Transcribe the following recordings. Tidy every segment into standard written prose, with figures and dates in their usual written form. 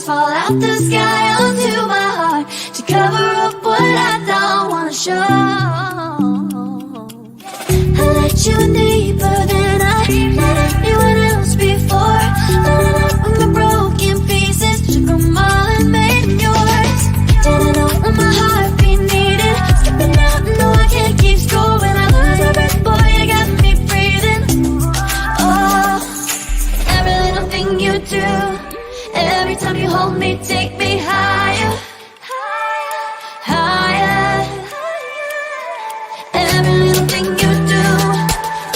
fall out the sky onto my heart to cover up what I don't wanna show. I let you in deeper than I let anyone else before. Lining up with my broken pieces, took them all and made them yours. Didn't know what my heartbeat needed, skipping out, no I can't keep score. When I lose my breath, boy, you got me breathing. Oh, every little thing you do, every time you hold me, take me higher, higher. Every little thing you do,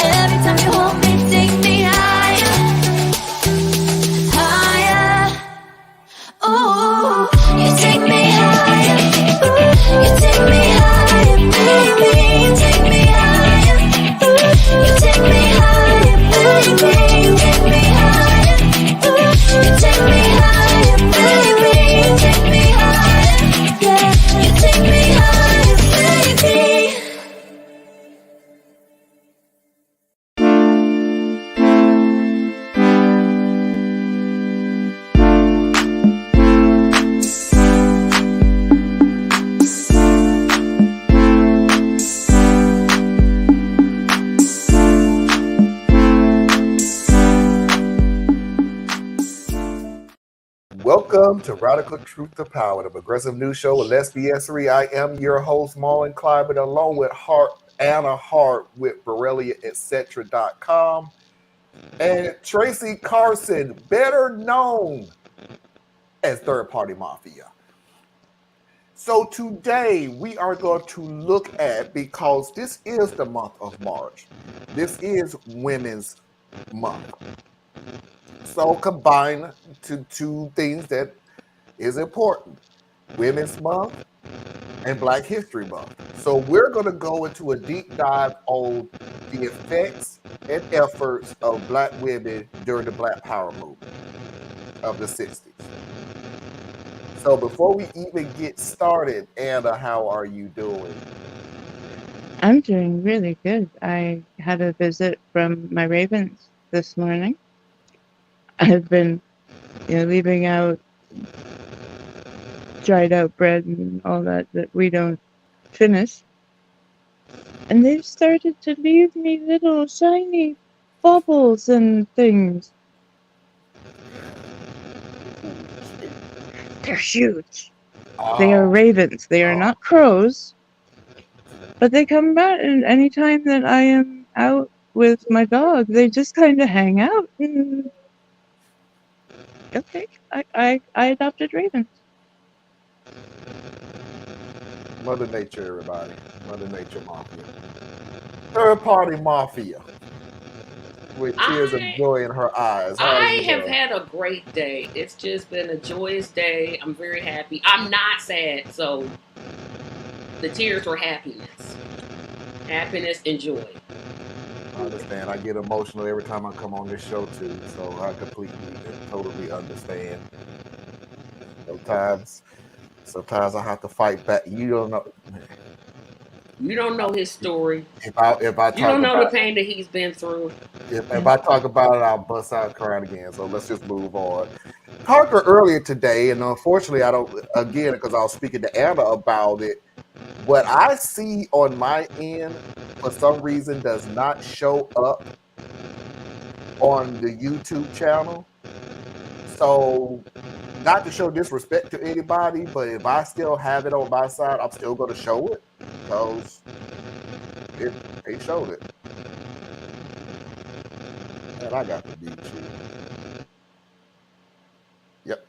every time you hold me, take me higher, higher. Ooh, you take me higher. Ooh, you take me higher, baby. You take me higher. Ooh, you take me higher, baby. You take me higher. Ooh, you take me higher, baby. You take me higher. Yeah, you take me higher, baby. Welcome to Radical Truth to Power, the progressive news show with Les BS3. I am your host, Marlon Clyburn, along with Anna Hart with Borrelia, etc.com, and Tracy Carson, better known as Third Party Mafia. So today we are going to look at, because this is the month of March, this is Women's Month. So combine two things that is important: Women's Month and Black History Month. So we're going to go into a deep dive on the effects and efforts of Black women during the Black Power movement of the 60s. So before we even get started, Anna, how are you doing? I'm doing really good. I had a visit from my ravens this morning. I've been, leaving out dried out bread and all that we don't finish. And they've started to leave me little shiny bubbles and things. They're huge. They are ravens. They are not crows. But they come out, and anytime that I am out with my dog, they just kind of hang out. And okay, I adopted ravens. Mother Nature, everybody. Mother Nature Mafia. Third Party Mafia. With tears of joy in her eyes. I have had a great day. It's just been a joyous day. I'm very happy. I'm not sad, so the tears were happiness. Happiness and joy. I understand. I get emotional every time I come on this show too, so I completely and totally understand. Sometimes I have to fight back. You don't know. You don't know his story. If I you don't know the pain that he's been through. If I talk about it, I'll bust out crying again. So let's just move on. Talked earlier today, and unfortunately, I don't, again, because I was speaking to Anna about it. What I see on my end, for some reason, does not show up on the YouTube channel. So, not to show disrespect to anybody, but if I still have it on my side, I'm still going to show it, because they showed it. And I got to beat you. Yep.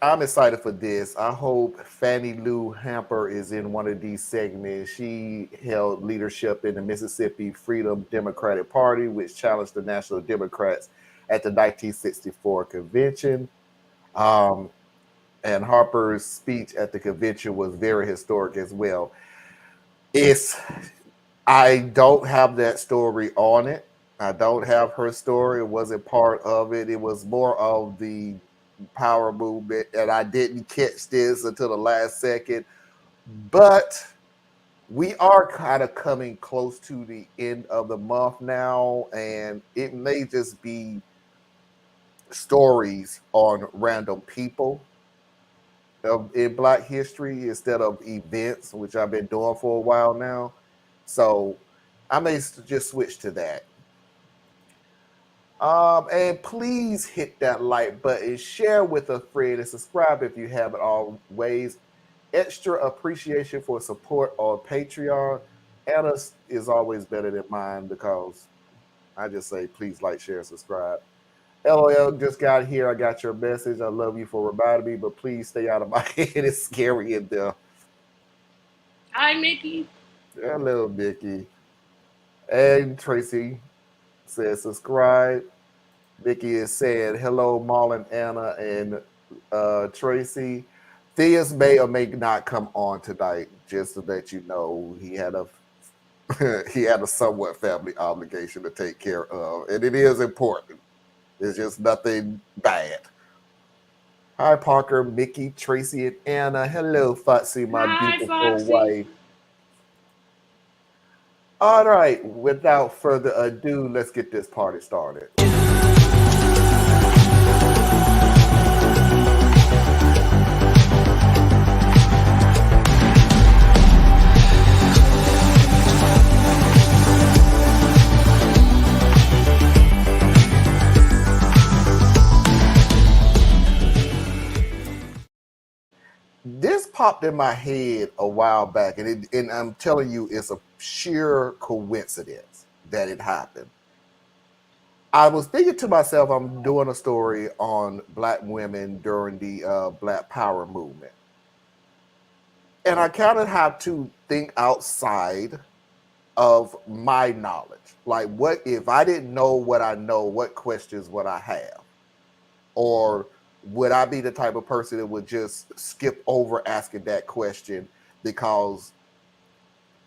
I'm excited for this. I hope Fannie Lou Hamper is in one of these segments. She held leadership in the Mississippi Freedom Democratic Party, which challenged the National Democrats at the 1964 convention. And Harper's speech at the convention was very historic as well. I don't have that story on it. I don't have her story. It wasn't part of it. It was more of the power movement, and I didn't catch this until the last second. But we are kind of coming close to the end of the month now, and it may just be stories on random people in Black history instead of events, which I've been doing for a while now. So I may just switch to that. And please hit that like button, share with a friend, and subscribe if you haven't always. Extra appreciation for support on Patreon. Anna's is always better than mine because I just say please like, share, subscribe. LOL, just got here. I got your message. I love you for reminding me, but please stay out of my head. It's scary in there. Hi, Mickey. Hello, Mickey. And Tracy says subscribe. Mickey is saying hello, Marlon, Anna, and Tracy. Theus may or may not come on tonight. Just to let you know, he had a he had a somewhat family obligation to take care of, and it is important. It's just nothing bad. Hi, Parker, Mickey, Tracy, and Anna. Hello, Foxy, my Hi, beautiful Foxy. wife. All right, without further ado, let's get this party started. This popped in my head a while back, and I'm telling you, it's a sheer coincidence that it happened. I was thinking to myself, I'm doing a story on Black women during the Black Power movement. And I kind of have to think outside of my knowledge. Like, what if I didn't know what I know, what questions would I have? Or would I be the type of person that would just skip over asking that question because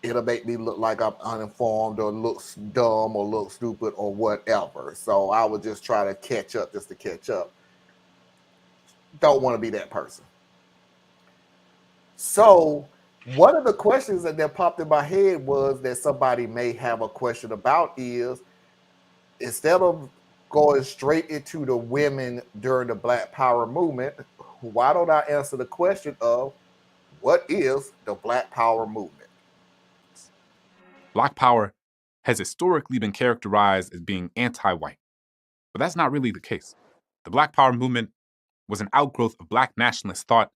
it'll make me look like I'm uninformed or look dumb or look stupid or whatever? So I would just try to catch up just to catch up. Don't want to be that person. So one of the questions that popped in my head was that somebody may have a question about is, instead of going straight into the women during the Black Power movement, why don't I answer the question of what is the Black Power movement? Black power has historically been characterized as being anti-white, but that's not really the case. The Black Power movement was an outgrowth of Black nationalist thought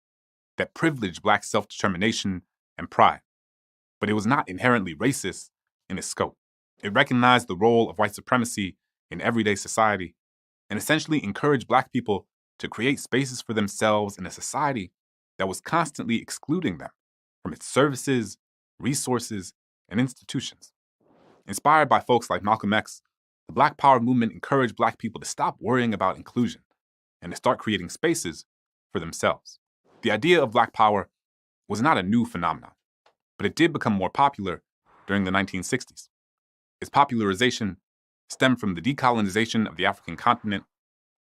that privileged Black self-determination and pride, but it was not inherently racist in its scope. It recognized the role of white supremacy in everyday society and essentially encouraged Black people to create spaces for themselves in a society that was constantly excluding them from its services, resources, and institutions. Inspired by folks like Malcolm X, the Black Power movement encouraged Black people to stop worrying about inclusion and to start creating spaces for themselves. The idea of Black Power was not a new phenomenon, but it did become more popular during the 1960s. Its popularization stemmed from the decolonization of the African continent,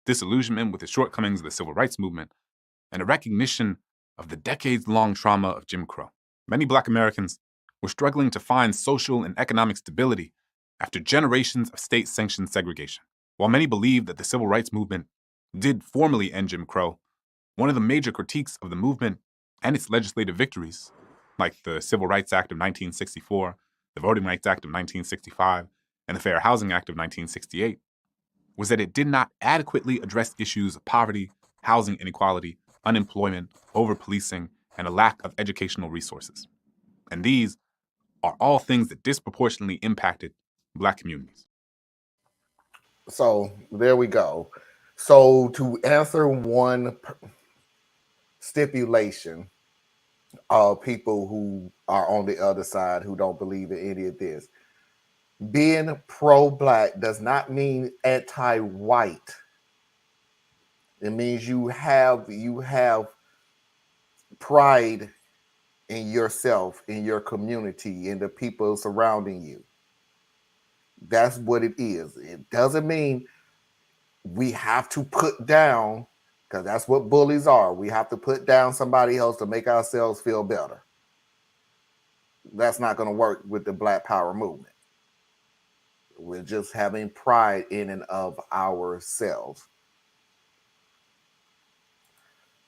disillusionment with the shortcomings of the civil rights movement, and a recognition of the decades-long trauma of Jim Crow. Many Black Americans were struggling to find social and economic stability after generations of state-sanctioned segregation. While many believed that the civil rights movement did formally end Jim Crow, one of the major critiques of the movement and its legislative victories, like the Civil Rights Act of 1964, the Voting Rights Act of 1965, and the Fair Housing Act of 1968, was that it did not adequately address issues of poverty, housing inequality, unemployment, over-policing, and a lack of educational resources. And these are all things that disproportionately impacted Black communities. So there we go. So to answer one stipulation of people who are on the other side who don't believe in any of this, being pro-Black does not mean anti-white. It means you have pride in yourself, in your community, in the people surrounding you. That's what it is. It doesn't mean we have to put down, because that's what bullies are. We have to put down somebody else to make ourselves feel better. That's not going to work with the Black Power movement. We're just having pride in and of ourselves.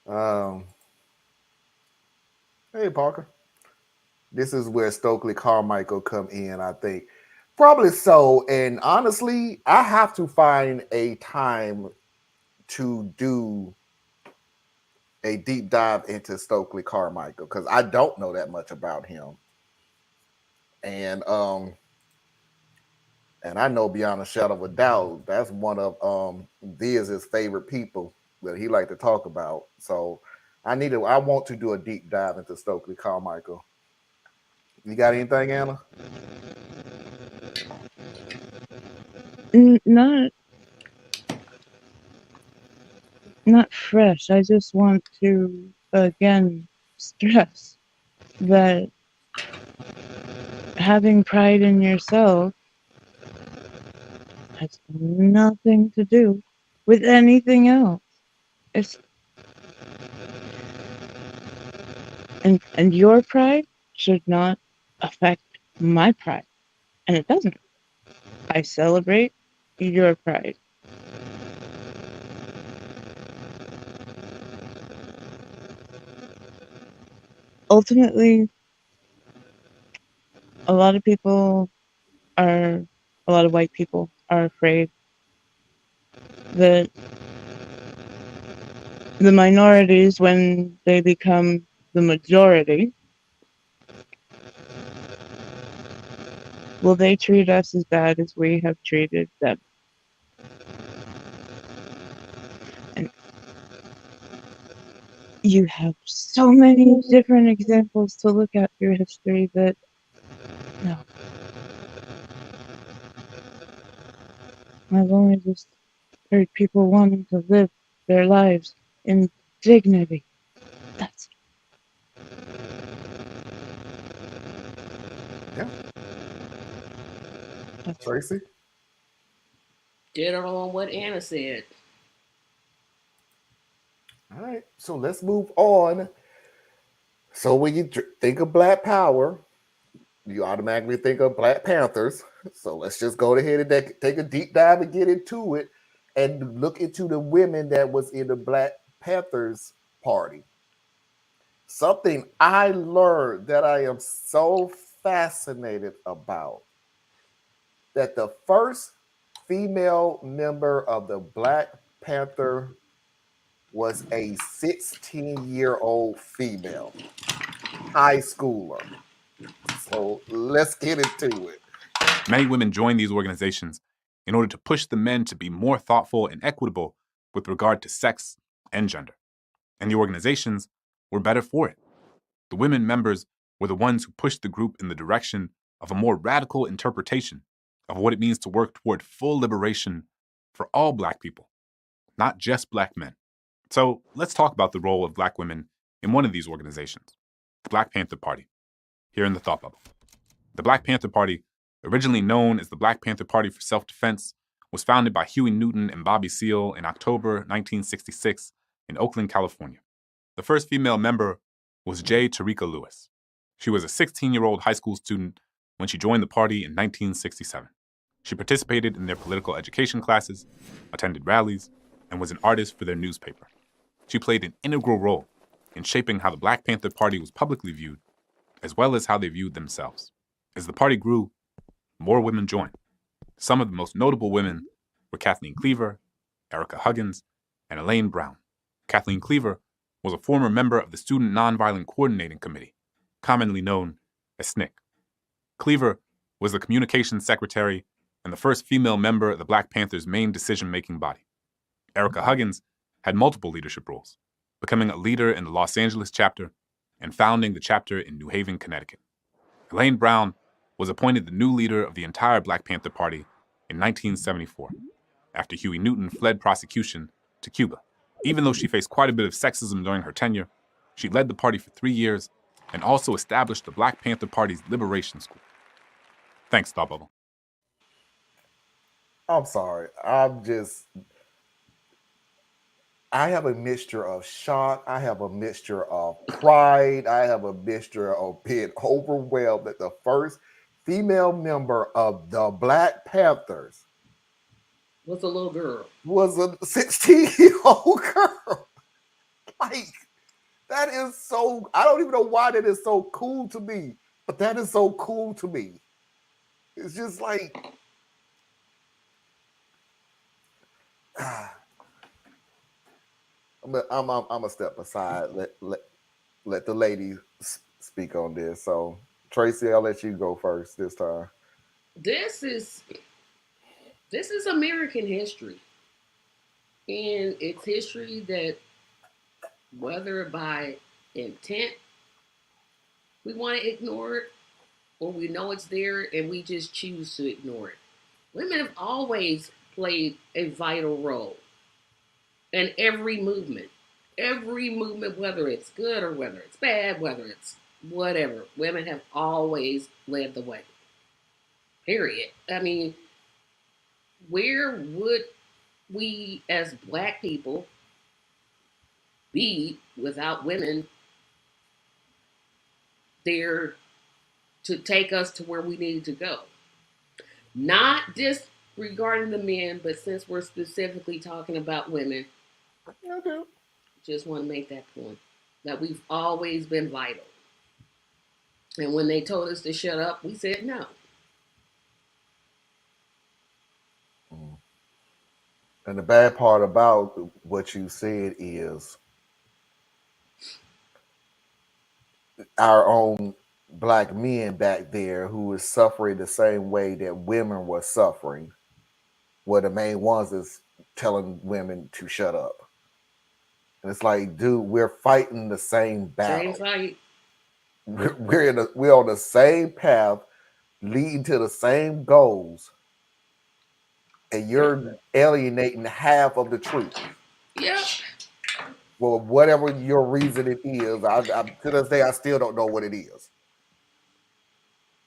Um, hey Parker, this is where Stokely Carmichael come in. I think probably so. And honestly, I have to find a time to do a deep dive into Stokely Carmichael because I don't know that much about him. And and I know beyond a shadow of a doubt that's one of Viz's favorite people that he like to talk about. So I want to do a deep dive into Stokely Carmichael. You got anything, Anna? Not fresh. I just want to again stress that having pride in yourself has nothing to do with anything else. It's and your pride should not affect my pride. And it doesn't. I celebrate your pride. Ultimately, a lot of white people are afraid that the minorities, when they become the majority, will they treat us as bad as we have treated them? And you have so many different examples to look at through history that, no. I've only just heard people wanting to live their lives in dignity. That's Yeah. Tracy? Did on what Anna said. All right. So let's move on. So when you think of Black Power, you automatically think of Black Panthers. So let's just go ahead and take a deep dive and get into it and look into the women that was in the Black Panthers party. Something I learned that I am so fascinated about that the first female member of the Black Panther was a 16-year-old female high schooler. So let's get into it. Many women joined these organizations in order to push the men to be more thoughtful and equitable with regard to sex and gender. And the organizations were better for it. The women members were the ones who pushed the group in the direction of a more radical interpretation of what it means to work toward full liberation for all Black people, not just Black men. So let's talk about the role of Black women in one of these organizations, the Black Panther Party, here in the Thought Bubble. The Black Panther Party, originally known as the Black Panther Party for Self-Defense, was founded by Huey Newton and Bobby Seale in October 1966 in Oakland, California. The first female member was J. Tarika Lewis. She was a 16-year-old high school student when she joined the party in 1967. She participated in their political education classes, attended rallies, and was an artist for their newspaper. She played an integral role in shaping how the Black Panther Party was publicly viewed, as well as how they viewed themselves. As the party grew, more women joined. Some of the most notable women were Kathleen Cleaver, Erica Huggins, and Elaine Brown. Kathleen Cleaver was a former member of the Student Nonviolent Coordinating Committee, commonly known as SNCC. Cleaver was the communications secretary and the first female member of the Black Panthers' main decision-making body. Erica Huggins had multiple leadership roles, becoming a leader in the Los Angeles chapter and founding the chapter in New Haven, Connecticut. Elaine Brown was appointed the new leader of the entire Black Panther Party in 1974, after Huey Newton fled prosecution to Cuba. Even though she faced quite a bit of sexism during her tenure, she led the party for 3 years and also established the Black Panther Party's Liberation School. Thanks, Thought Bubble. I'm sorry. I have a mixture of shock. I have a mixture of pride. I have a mixture of being overwhelmed that the first female member of the Black Panthers Was a little girl. was a 16-year-old girl. Like, That is so. I don't even know why that is so cool to me, but that is so cool to me. It's just like, I'm a step aside. Let the lady speak on this. So Tracy, I'll let you go first this time. This is this is American history, and it's history that, whether by intent we want to ignore it, or we know it's there and we just choose to ignore it. Women have always played a vital role in every movement, whether it's good or whether it's bad, whether it's whatever. Women have always led the way. Period. I mean, where would we as black people be without women there to take us to where we needed to go? Not disregarding the men, but since we're specifically talking about women, Okay. just want to make that point that we've always been vital. And when they told us to shut up, we said no. Mm. And the bad part about what you said is our own black men back there who is suffering the same way that women were suffering were the main ones that's telling women to shut up. And it's like, dude, we're fighting the same Same battle. fight. We're on the same path, leading to the same goals, and Yep. you're alienating half of the truth. Yep. Well, whatever your reasoning is, to this day I still don't know what it is.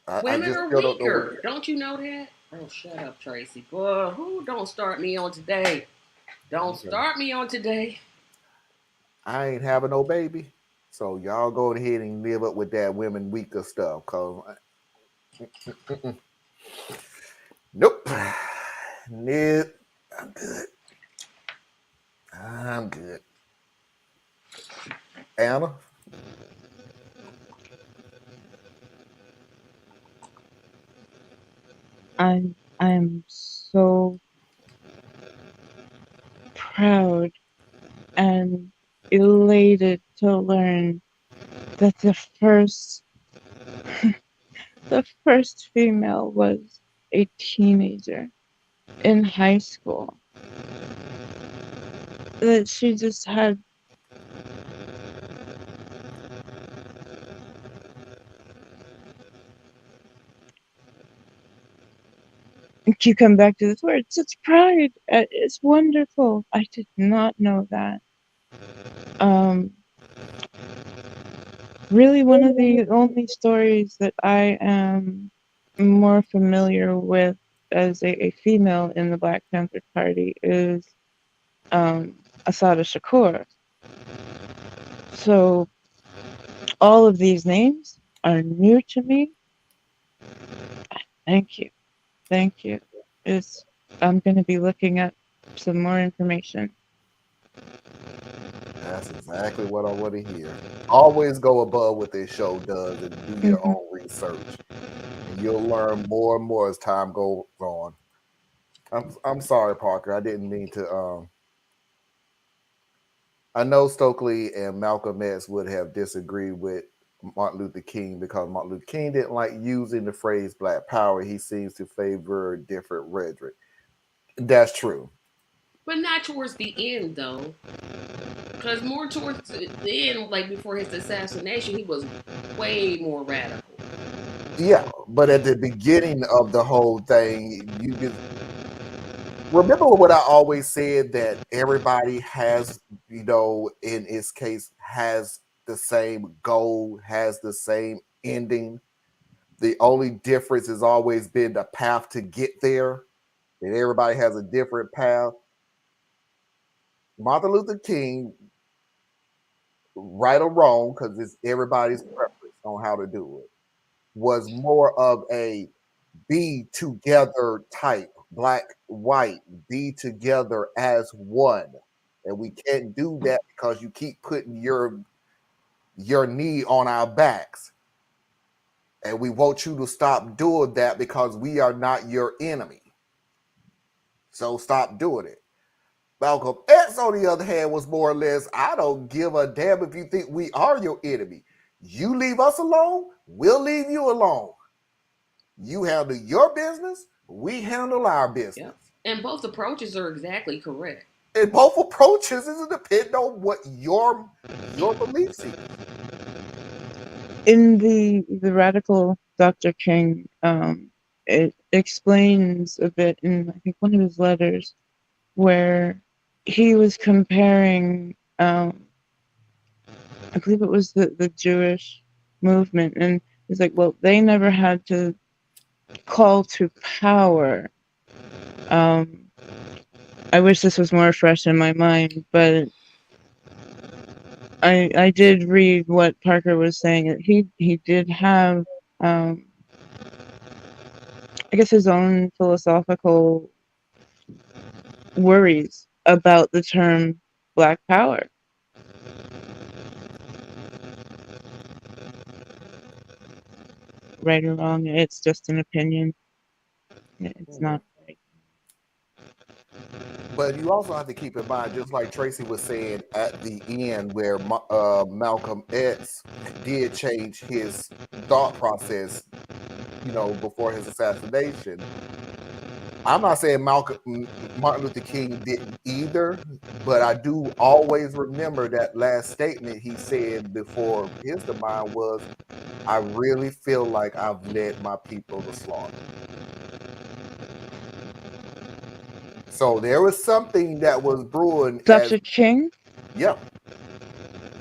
I Women just are still don't know what it weaker. is. Don't you know that? Oh, shut up, Tracy. Boy, who don't start me on today? Don't Okay. start me on today. I ain't having no baby, so y'all go ahead and live up with that women weaker stuff. Cause nope, nope, I'm good. I'm good. Anna, I'm so proud and elated to learn that the first female was a teenager in high school. That she just had you come back to this word, such pride. It's wonderful. I did not know that. Um, really, one of the only stories that I am more familiar with as a female in the Black Panther Party is Asada Shakur. So all of these names are new to me. Thank you. Thank you. It's, I'm going to be looking up some more information. that's exactly what I want to hear. Always go above what this show does and do your Mhm. own research, and you'll learn more and more as time goes on. I'm sorry, Parker. I didn't mean to. I know Stokely and Malcolm X would have disagreed with Martin Luther King because Martin Luther King didn't like using the phrase Black Power. He seems to favor different rhetoric. That's true. But not towards the end, though. Because more towards the end, like before his assassination, he was way more radical. Yeah, but at the beginning of the whole thing, you just remember what I always said that everybody has, in its case, has the same goal, has the same ending. The only difference has always been the path to get there. And everybody has a different path. Martin Luther King, right or wrong, because it's everybody's preference on how to do it, was more of a be together type, black, white, be together as one. And we can't do that because you keep putting your your knee on our backs. And we want you to stop doing that because we are not your enemy. So stop doing it. Malcolm X, on the other hand, was more or less, I don't give a damn if you think we are your enemy. You leave us alone, we'll leave you alone. You handle your business, we handle our business. Yep. And both approaches are exactly correct. And both approaches is depend on what your beliefs is. In the radical Dr. King, it explains a bit in, I think, one of his letters where he was comparing, I believe it was the Jewish movement, and he's like, well, they never had to call to power. I wish this was more fresh in my mind, but I did read what Parker was saying. He did have, I guess, his own philosophical worries about the term Black Power. Right or wrong, it's just an opinion. It's not right. But you also have to keep in mind, just like Tracy was saying at the end, where Malcolm X did change his thought process, before his assassination. I'm not saying Martin Luther King didn't either, but I do always remember that last statement he said before his demise was, I really feel like I've led my people to slaughter. So there was something that was brewing. Dr. King? Yeah.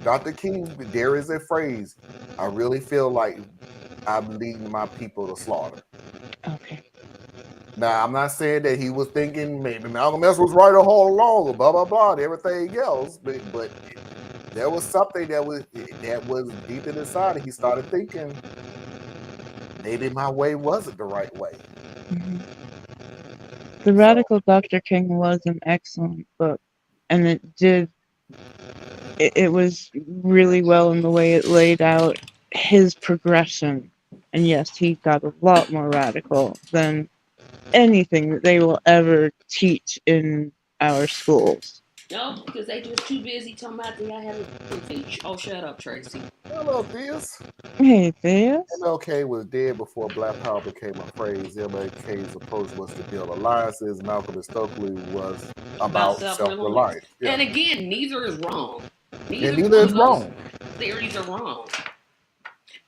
Dr. King, there is a phrase, I really feel like I'm leading my people to slaughter. Okay. Now, I'm not saying that he was thinking maybe Malcolm X was right all along, blah, blah, blah, and everything else, but there was something that was deep inside, and he started thinking, maybe my way wasn't the right way. Mm-hmm. The Radical Dr. King was an excellent book, and it was really well in the way it laid out his progression. And yes, he got a lot more radical than anything that they will ever teach in our schools. No, because they just too busy talking about the I haven't finished. Oh, shut up, Tracy. Hello, Theus. Hey, Theus. MLK was dead before Black Power became a phrase. MLK's approach was to build alliances. Malcolm and Stokely was about self-reliance. Yeah. And again, neither is wrong. Neither is wrong. Theories are wrong.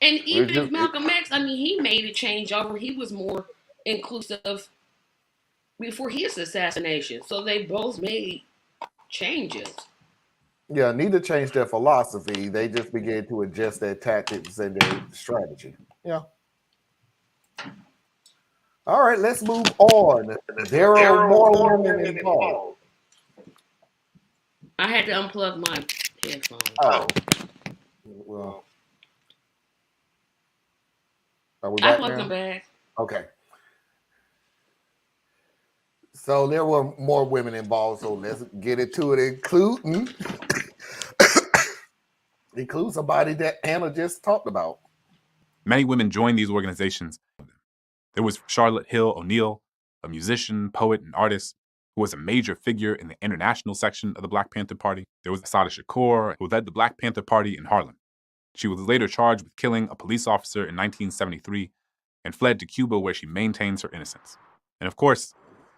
And even if Malcolm X, he made a change over. He was more inclusive before his assassination. So they both made changes. Yeah, neither changed their philosophy. They just began to adjust their tactics and their strategy. Yeah. All right, let's move on. There are more women involved. I had to unplug my headphones. Oh. Well. Are we back now? I plugged them back. Okay. So there were more women involved, so let's get into it, include somebody that Anna just talked about. Many women joined these organizations. There was Charlotte Hill O'Neill, a musician, poet, and artist who was a major figure in the international section of the Black Panther Party. There was Assata Shakur, who led the Black Panther Party in Harlem. She was later charged with killing a police officer in 1973 and fled to Cuba, where she maintains her innocence. And of course,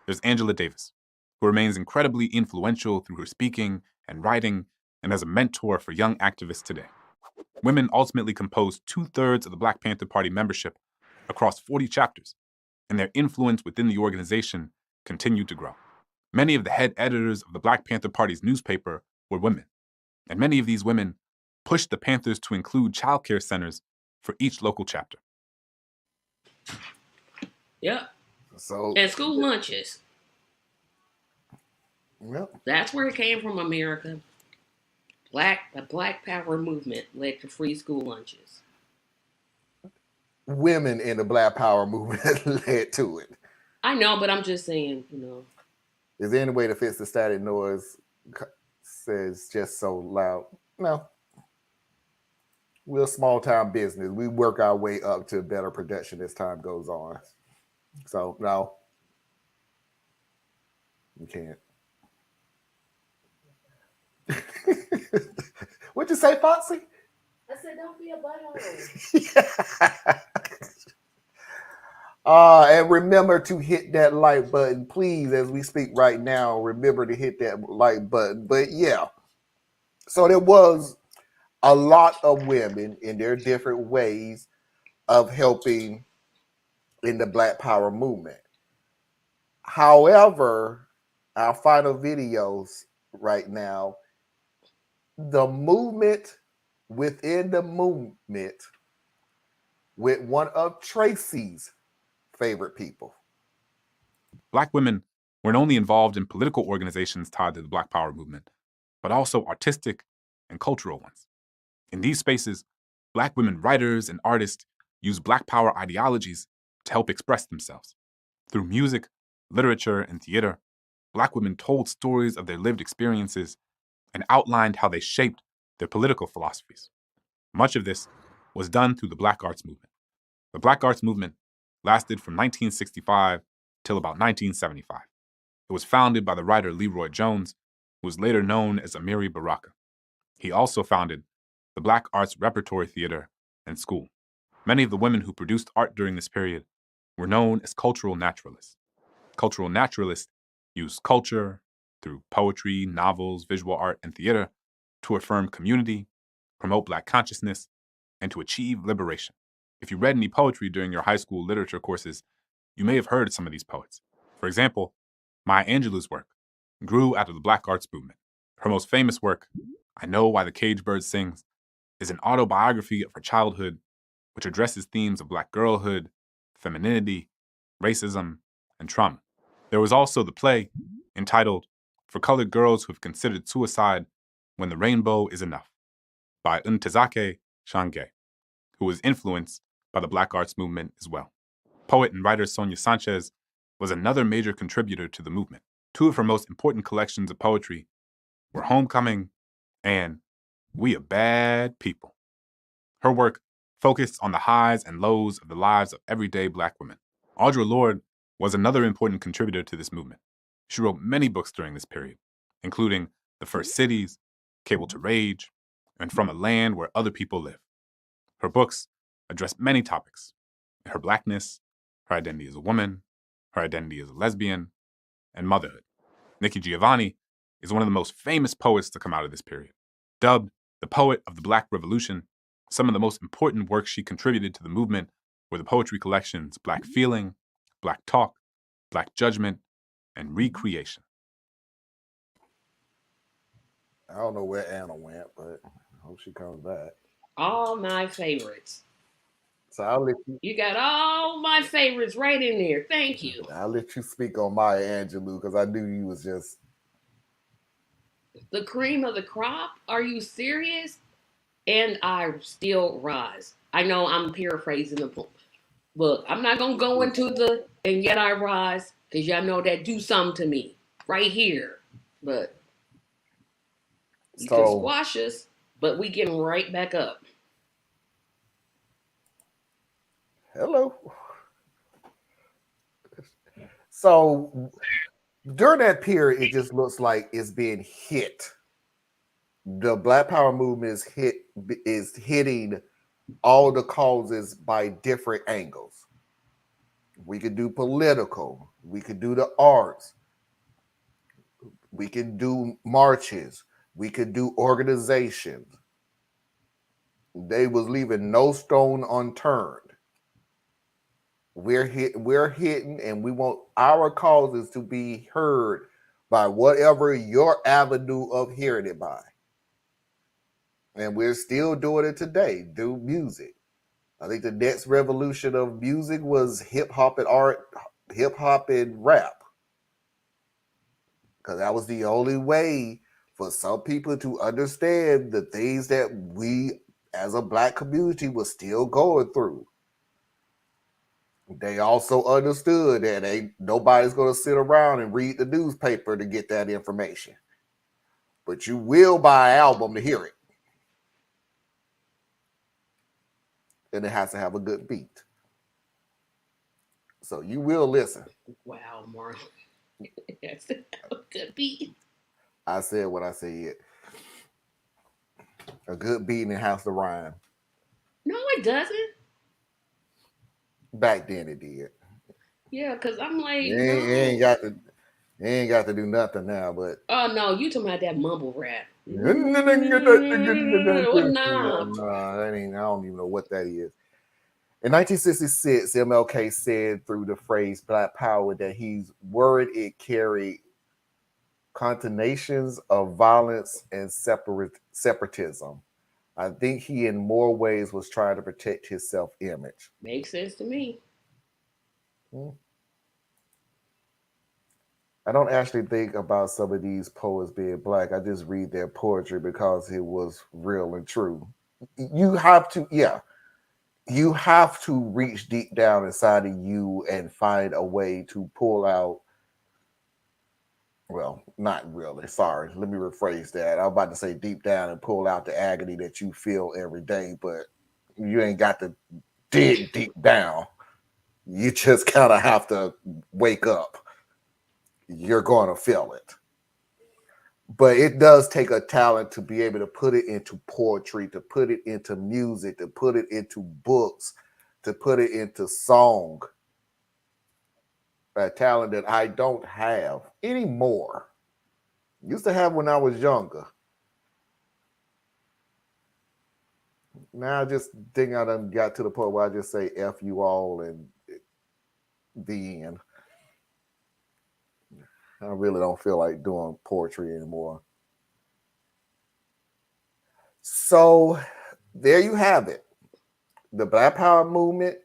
there's Angela Davis, who remains incredibly influential through her speaking and writing and as a mentor for young activists today. Women ultimately composed 2/3 of the Black Panther Party membership across 40 chapters, and their influence within the organization continued to grow. Many of the head editors of the Black Panther Party's newspaper were women, and many of these women pushed the Panthers to include childcare centers for each local chapter. Yep. And school lunches. Yep. That's where it came from, America. The Black Power movement led to free school lunches. Women in the Black Power movement led to it. I know, but I'm just saying, Is there any way to fix the static noise? Says just so loud. No. we're a small time business. We work our way up to better production as time goes on. So no, you can't. What'd you say, Foxy? I said, don't be a butthole. And remember to hit that like button, please, as we speak right now. Remember to hit that like button. But yeah, so there was a lot of women in their different ways of helping in the Black Power movement. However, our final videos right now, the movement within the movement with one of Tracy's favorite people. Black women weren't only involved in political organizations tied to the Black Power movement, but also artistic and cultural ones. In these spaces, Black women writers and artists used Black Power ideologies to help express themselves. Through music, literature, and theater, Black women told stories of their lived experiences and outlined how they shaped their political philosophies. Much of this was done through the Black Arts Movement. The Black Arts Movement lasted from 1965 till about 1975. It was founded by the writer Leroy Jones, who was later known as Amiri Baraka. He also founded the Black Arts Repertory Theater and School. Many of the women who produced art during this period were known as cultural naturalists. Cultural naturalists used culture through poetry, novels, visual art, and theater to affirm community, promote Black consciousness, and to achieve liberation. If you read any poetry during your high school literature courses, you may have heard some of these poets. For example, Maya Angelou's work grew out of the Black Arts Movement. Her most famous work, I Know Why the Caged Bird Sings, is an autobiography of her childhood which addresses themes of Black girlhood, femininity, racism, and trauma. There was also the play entitled For Colored Girls Who Have Considered Suicide When the Rainbow Is Enough by Ntozake Shange, who was influenced by the Black Arts Movement as well. Poet and writer Sonia Sanchez was another major contributor to the movement. Two of her most important collections of poetry were Homecoming and We Are Bad People. Her work focused on the highs and lows of the lives of everyday Black women. Audre Lorde was another important contributor to this movement. She wrote many books during this period, including The First Cities, Cable to Rage, and From a Land Where Other People Live. Her books address many topics: her Blackness, her identity as a woman, her identity as a lesbian, and motherhood. Nikki Giovanni is one of the most famous poets to come out of this period. Dubbed the poet of the Black Revolution, some of the most important works she contributed to the movement were the poetry collections Black Feeling, Black Talk, Black Judgment, and Recreation. I don't know where Anna went, but I hope she comes back. All my favorites. So I'll let you. You got all my favorites right in there. Thank you. I'll let you speak on Maya Angelou because I knew you was just The cream of the crop? Are you serious? And I still rise. I know I'm paraphrasing the book. Look, I'm not going to go into the and yet I rise because y'all know that do something to me right here. But you can squash us, but we getting right back up. Hello. So during that period, it just looks like it's being hit. The Black Power movement is hitting all the causes by different angles. We could do political, we could do the arts, we could do marches, we could do organizations. They was leaving no stone unturned. We're hitting, and we want our causes to be heard by whatever your avenue of hearing it by. And we're still doing it today through music. I think the next revolution of music was hip hop and art, hip hop and rap. Because that was the only way for some people to understand the things that we as a Black community was still going through. They also understood that nobody's going to sit around and read the newspaper to get that information. But you will buy an album to hear it. and it has to have a good beat. So you will listen. Wow, Marlon. That's a good beat. I said what I said. A good beat and it has to rhyme. No, it doesn't. Back then it did. Yeah, because I'm like, You ain't no. got to. You ain't got to do nothing now, but Oh, no, you talking about that mumble rap. no, Nah. that ain't. I don't even know what that is. In 1966, MLK said through the phrase "Black Power" that he's worried it carried connotations of violence and separatism. I think he, in more ways, was trying to protect his self-image. Makes sense to me. Hmm. I don't actually think about some of these poets being black. I just read their poetry because it was real and true. You have to, yeah, you have to reach deep down inside of you and find a way to pull out. Well, not really. Sorry. Let me rephrase that. I was about to say deep down and pull out the agony that you feel every day, but you ain't got to dig deep down. You just kind of have to wake up. You're going to feel it. But it does take a talent to be able to put it into poetry, to put it into music, to put it into books, to put it into song. A talent that I don't have anymore. Used to have when I was younger. Now I just think I done got to the point where I just say F you all and the end. I really don't feel like doing poetry anymore. So there you have it. The Black Power movement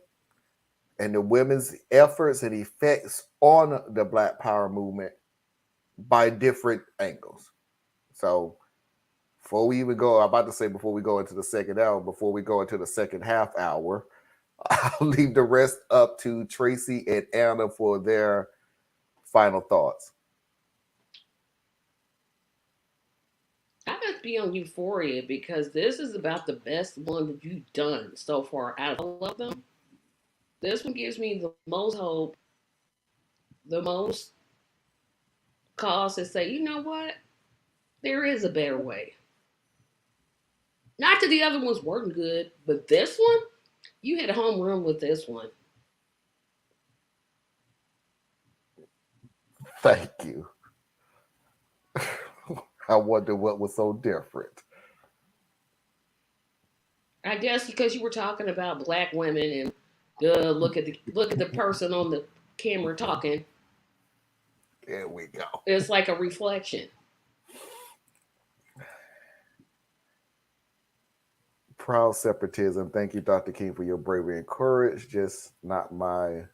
and the women's efforts and effects on the Black Power movement by different angles. So before we even go, I'm about to say before we go into the second hour, before we go into the second half hour, I'll leave the rest up to Tracy and Anna for their final thoughts. I must be on euphoria because this is about the best one that you've done so far out of all of them. This one gives me the most hope, the most cause to say, you know what? There is a better way. Not that the other ones weren't good, but this one, you hit a home run with this one. Thank you. I wonder what was so different. I guess because you were talking about black women and look at the person on the camera talking. There we go. It's like a reflection. Proud separatism. Thank you, Dr. King, for your bravery and courage. Just not my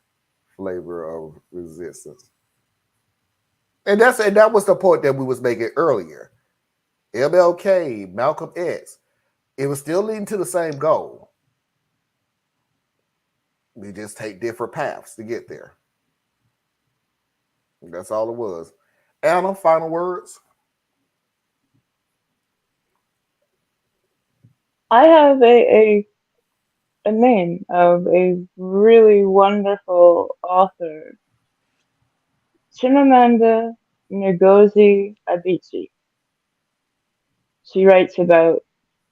flavor of resistance. And that was the point that we was making earlier. MLK, Malcolm X, it was still leading to the same goal. We just take different paths to get there. That's all it was. Anna, final words. I have a name of a really wonderful author, Chimamanda Ngozi Adichie. She writes about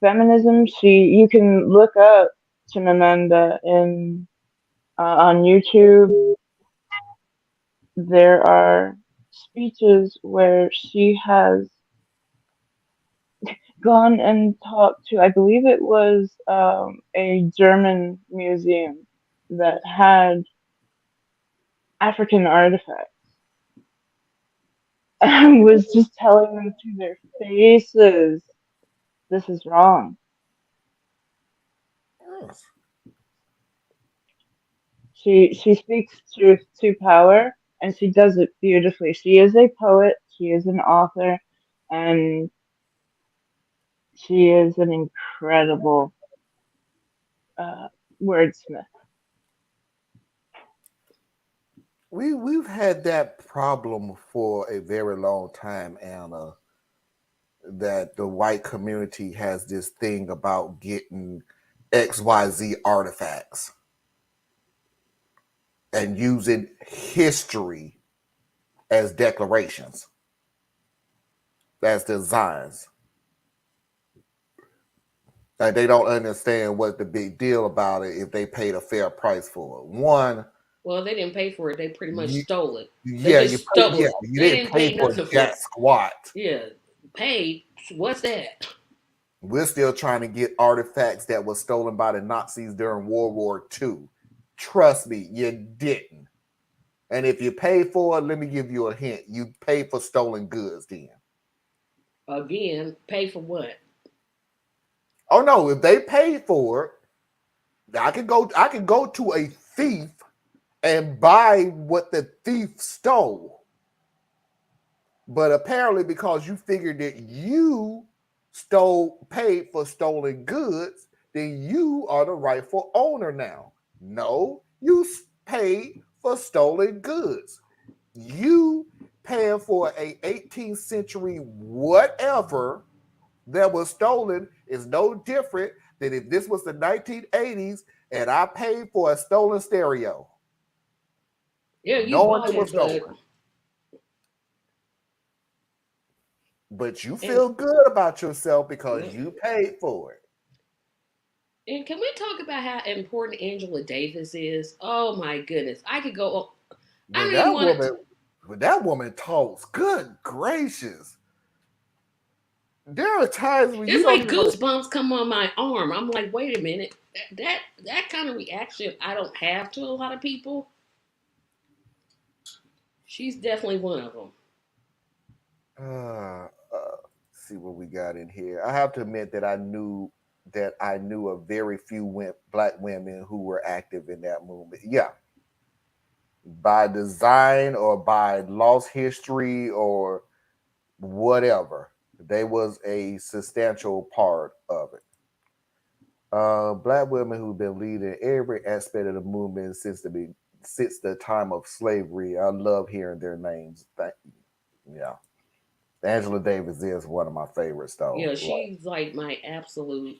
feminism. You can look up Chimamanda in on YouTube. There are speeches where she has gone and talked to, I believe it was a German museum that had African artifacts, and was just telling them to their faces, this is wrong. Yes. She speaks truth to power, and she does it beautifully. She is a poet, she is an author, and she is an incredible uh, wordsmith. We've had that problem for a very long time, Anna, that the white community has this thing about getting XYZ artifacts and using history as declarations, as designs. Like they don't understand what the big deal about it if they paid a fair price for it. One, Well, they didn't pay for it. They pretty much you, stole it. They yeah, just stole it. you They didn't didn't pay pay for nothing for jack it. squat. Yeah, paid. What's that? We're still trying to get artifacts that were stolen by the Nazis during World War II. Trust me, you didn't. And if you pay for it, let me give you a hint. You pay for stolen goods then. Again, pay for what? Oh no, if they paid for it, I could go to a thief and buy what the thief stole. But apparently, because you figured that you paid for stolen goods, then you are the rightful owner now. No, you paid for stolen goods. You paying for a 18th century whatever that was stolen is no different than if this was the 1980s and I paid for a stolen stereo. Yeah, you Knowing bought it was it, but stolen. But you feel good about yourself because you paid for it. And can we talk about how important Angela Davis is? Oh my goodness, I could go. I When don't even want to. that woman talks, good gracious. There are times when you It's don't like even. goosebumps come on my arm. I'm like, wait a minute. That kind of reaction I don't have to a lot of people. She's definitely one of them. See what we got in here. I have to admit that I knew a very few black women who were active in that movement. Yeah, by design or by lost history or whatever, they was a substantial part of it. Black women who've been leading every aspect of the movement since the time of slavery. I love hearing their names. Yeah, Angela Davis is one of my favorites, though. Yeah, she's like my absolute.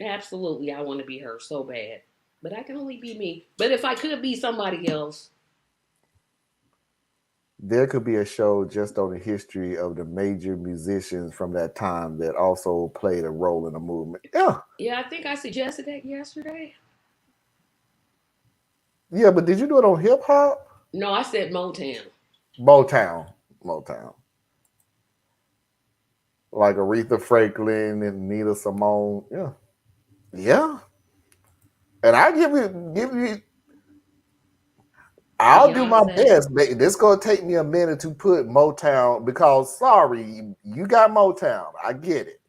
Absolutely, I want to be her so bad. But I can only be me. But if I could be somebody else, There could be a show just on the history of the major musicians from that time that also played a role in the movement. Yeah, yeah, I think I suggested that yesterday. yeah, but did you do it on hip hop? No, I said Motown. Motown, Motown, like Aretha Franklin and Nina Simone. Yeah, yeah. And I give you. I'll do my Beyonce. best, but this gonna take me a minute to put Motown because sorry, you got Motown. I get it.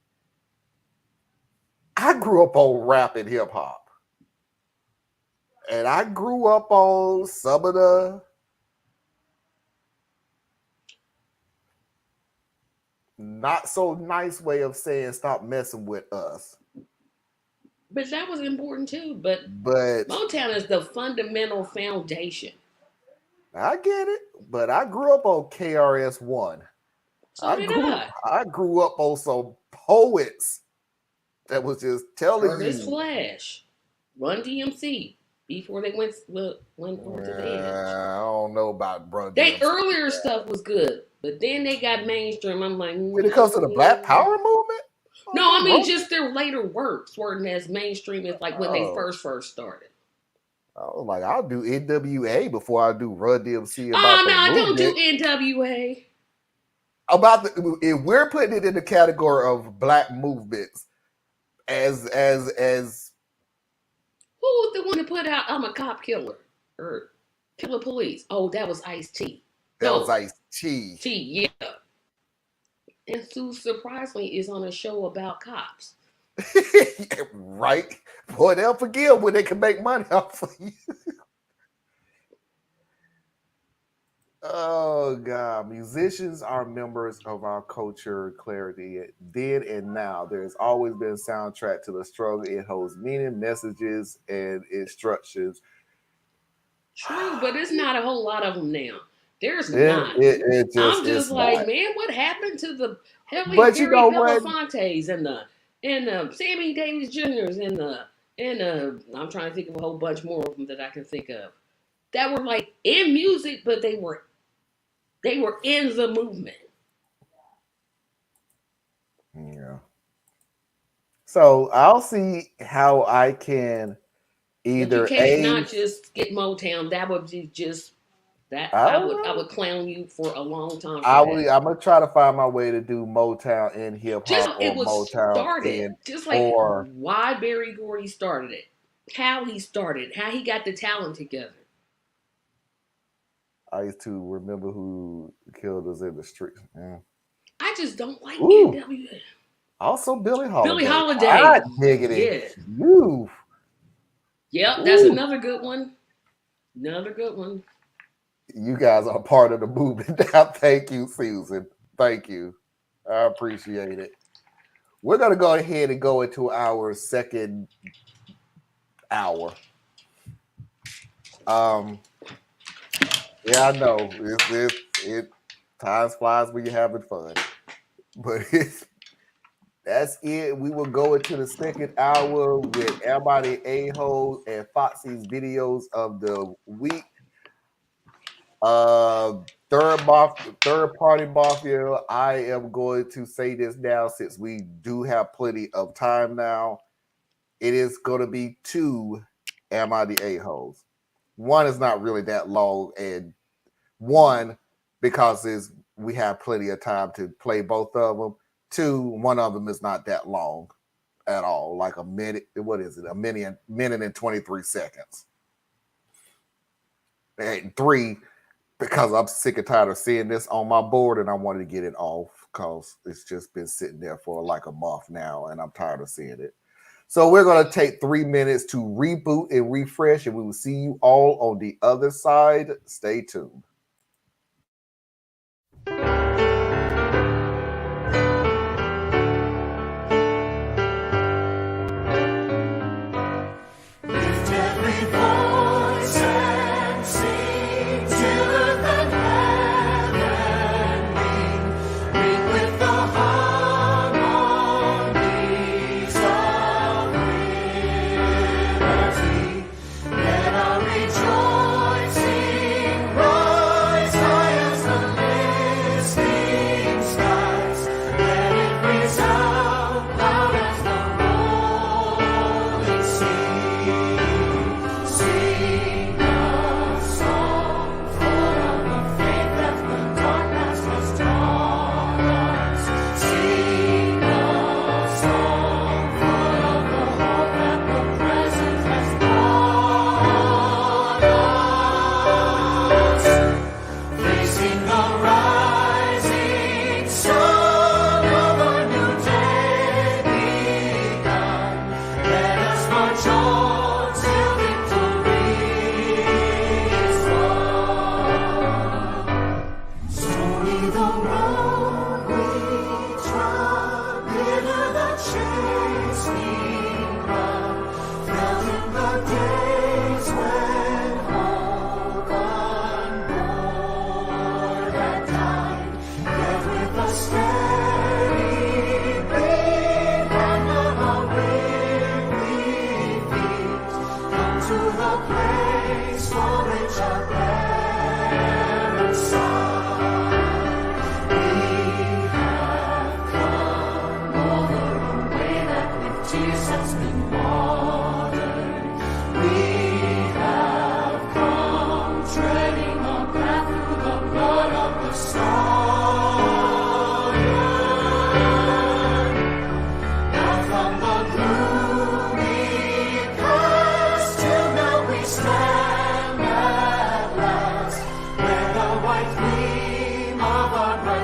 I grew up on rap and hip hop. And I grew up on some of the not so nice way of saying stop messing with us. But that was important too. But But Motown is the fundamental foundation. I get it. But I grew up on KRS-One. So did I. I grew up on some poets that was just telling Curtis you. Flash, Run DMC, before they went over to the edge. I don't know about Brother They DMC. earlier stuff was good, but then they got mainstream. I'm like, When it comes to the Black Power movement? No, I mean just their later works weren't as mainstream as like when they Oh. first started. I was like, I'll do NWA before I do Run DMC about Oh the no, I don't movement. do NWA. If we're putting it in the category of black movements as Who was the one that put out I'm a cop killer or killer police? Oh, that was Ice-T. that was Ice-T. T, yeah. And Sue surprisingly is on a show about cops. Right? Boy, they'll forgive when they can make money off of you. Oh God, musicians are members of our culture clarity then and now. There's always been a soundtrack to the struggle. It holds meaning, messages, and instructions. True, but it's not a whole lot of them now. There's Then not. it just I'm just it's like, not. man, what happened to the But you Harry know what? Belafontes and the and Sammy Davis Jr.'s and I'm trying to think of a whole bunch more of them that I can think of that were like in music, but they were in the movement. Yeah. So I'll see how I can either but you can't not just get Motown. That would be just that I would clown you for a long time. I'm gonna try to find my way to do Motown in hip hop or it was Motown started in just like why Berry Gordy started it, how he started, how he got the talent together. I used to remember who killed us in the street. Yeah. I just don't like NWA. Also, Billie Holiday. Billie Holiday. I diggity. Yeah. Ooh. Yep, that's another good one. Another good one. You guys are part of the movement now. Thank you, Susan. Thank you. I appreciate it. We're going to go ahead and go into our second hour. Yeah, I know. It times flies when you're having fun. But that's it. We will go into the second hour with Everybody A-Hole and Foxy's videos of the week. Third party mafia. I am going to say this now since we do have plenty of time now. It is going to be 2 Am I the A-Holes. One is not really that long, and one because we have plenty of time to play both of them. 2, one of them is not that long at all, like a minute. What is it? A minute and 23 seconds. And 3, because I'm sick and tired of seeing this on my board, and I wanted to get it off because it's just been sitting there for like a month now, and I'm tired of seeing it. So we're going to take 3 minutes to reboot and refresh, and we will see you all on the other side. Stay tuned.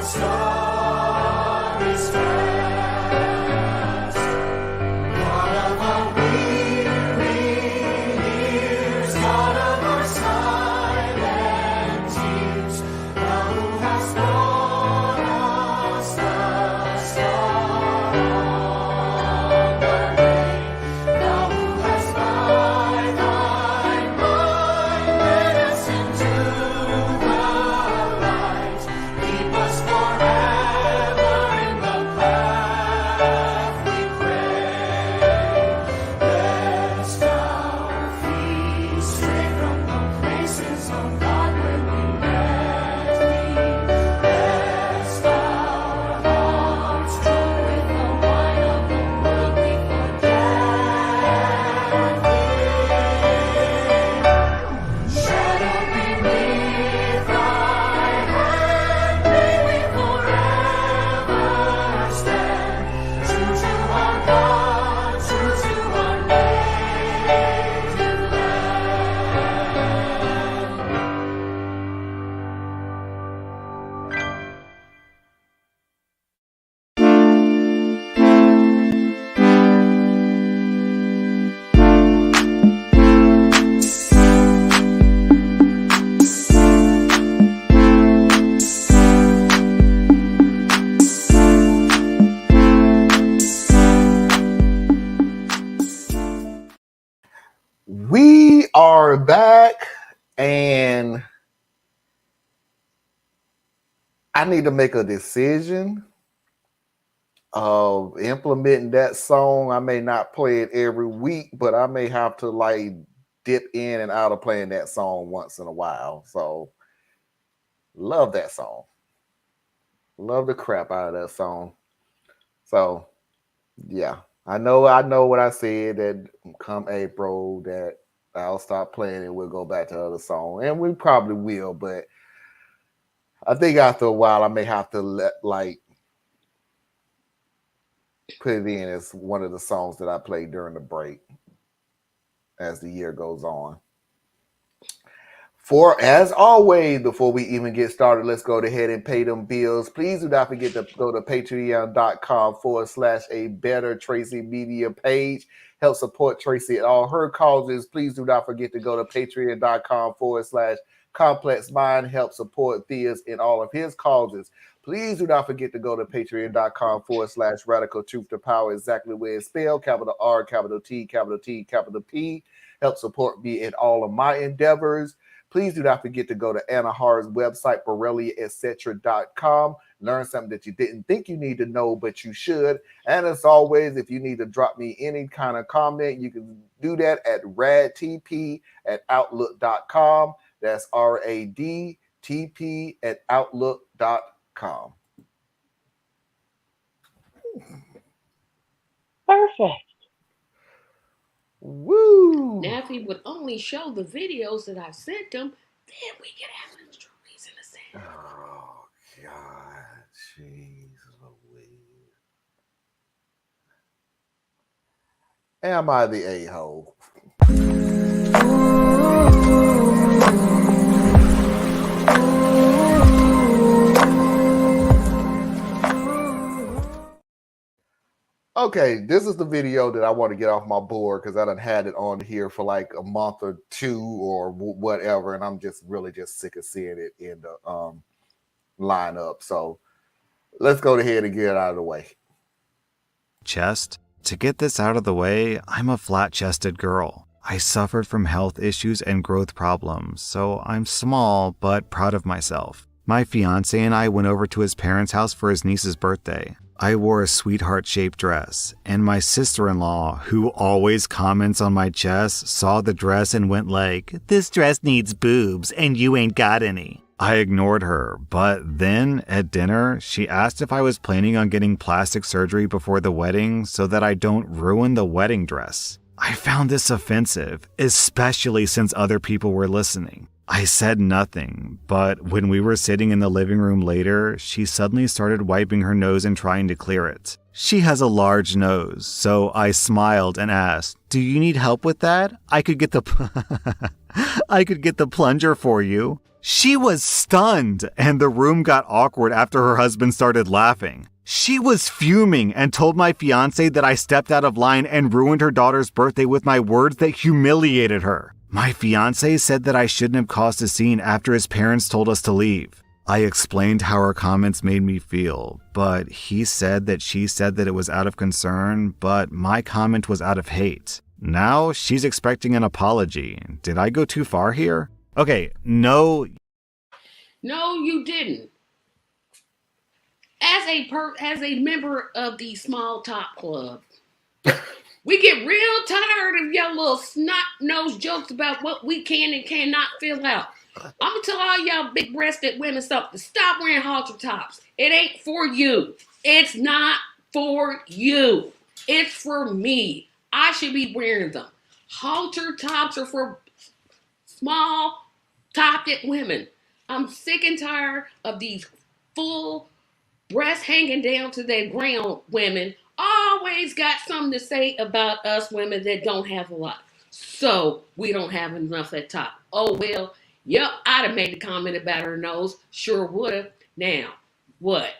Star is fast. God of our back, and I need to make a decision of implementing that song. I may not play it every week, but I may have to like dip in and out of playing that song once in a while. So love that song. Love the crap out of that song. So yeah. I know what I said, that come April that I'll stop playing and we'll go back to other songs. And we probably will, but I think after a while I may have to put it in as one of the songs that I play during the break as the year goes on. As always, before we even get started, let's go ahead and pay them bills. Please do not forget to go to patreon.com/a better Tracy media page. Help support Tracy at all her causes. Please do not forget to go to patreon.com/complex mind. Help support Thea's in all of his causes. Please do not forget to go to patreon.com/radical truth to power, exactly where it's spelled, capital R, capital T, capital T, capital P. Help support me in all of my endeavors. Please do not forget to go to Anna Hart's website, BoreliaEtc.com. Learn something that you didn't think you need to know, but you should. And as always, if you need to drop me any kind of comment, you can do that at radtp@outlook.com. That's radtp@outlook.com. Perfect. Woo! Now, if he would only show the videos that I sent him, then we could have a true reason to say. Oh, God. Jeez Louise. Am I the a-hole? Okay, this is the video that I want to get off my board because I done had it on here for like a month or two or whatever, and I'm just really sick of seeing it in the lineup. So let's go ahead and get it out of the way. Chest. To get this out of the way, I'm a flat-chested girl. I suffered from health issues and growth problems, so I'm small but proud of myself. My fiance and I went over to his parents' house for his niece's birthday. I wore a sweetheart-shaped dress, and my sister-in-law, who always comments on my chest, saw the dress and went like, "This dress needs boobs, and you ain't got any." I ignored her, but then, at dinner, she asked if I was planning on getting plastic surgery before the wedding so that I don't ruin the wedding dress. I found this offensive, especially since other people were listening. I said nothing, but when we were sitting in the living room later, she suddenly started wiping her nose and trying to clear it. She has a large nose, so I smiled and asked, "Do you need help with that? I could get the plunger for you." She was stunned, and the room got awkward after her husband started laughing. She was fuming and told my fiance that I stepped out of line and ruined her daughter's birthday with my words that humiliated her. My fiance said that I shouldn't have caused a scene after his parents told us to leave. I explained how her comments made me feel, but he said that she said that it was out of concern, but my comment was out of hate. Now she's expecting an apology. Did I go too far here? Okay, no. No, you didn't. As a member of the Small Top Club, we get real tired of your little snot-nosed jokes about what we can and cannot fill out. I'm gonna tell all y'all big-breasted women something. Stop wearing halter tops. It ain't for you. It's not for you. It's for me. I should be wearing them. Halter tops are for small-topped women. I'm sick and tired of these full breasts hanging down to their ground women. Always got something to say about us women that don't have a lot. So we don't have enough at top. Oh, well, yep, I'd have made a comment about her nose. Sure would have. Now, what?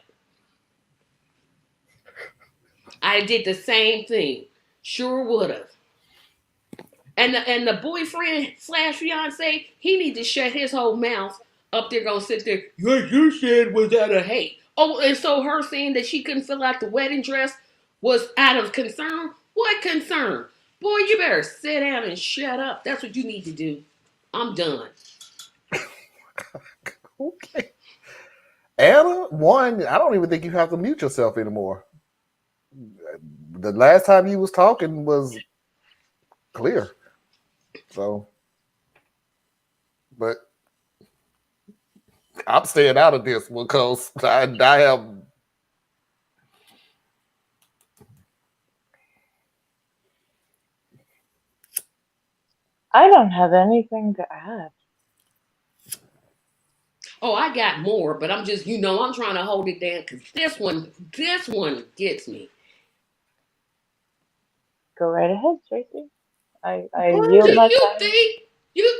I did the same thing. Sure would have. And the boyfriend / fiance, he need to shut his whole mouth up there gonna sit there. What you said was out of hate. Oh, and so her saying that she couldn't fill out the wedding dress was out of concern? What concern? Boy, you better sit down and shut up. That's what you need to do. I'm done. Okay. Anna, one, I don't even think you have to mute yourself anymore. The last time you was talking was clear. So, but I'm staying out of this because I have. I don't have anything to add. Oh, I got more, but I'm just, I'm trying to hold it down because this one gets me. Go right ahead, Tracy. I Go yield ahead. my You time.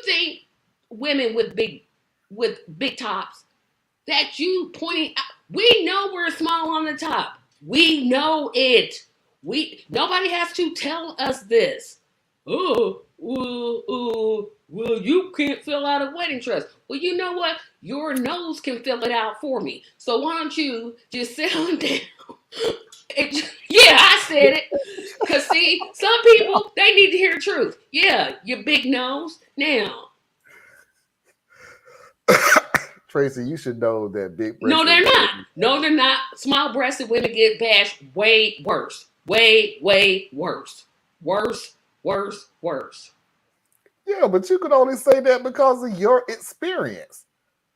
think women with big tops that you pointing out, we know we're small on the top. We know it. Nobody has to tell us this. Well, you can't fill out a wedding dress. Well, you know what? Your nose can fill it out for me. So why don't you just settle down? Yeah, I said it. Cause see, some people they need to hear the truth. Yeah, your big nose. Now, Tracy, you should know that big no, breasted they're not. women. No, they're not. Small-breasted women get bashed way worse. Way worse. Worse. Yeah, but you can only say that because of your experience.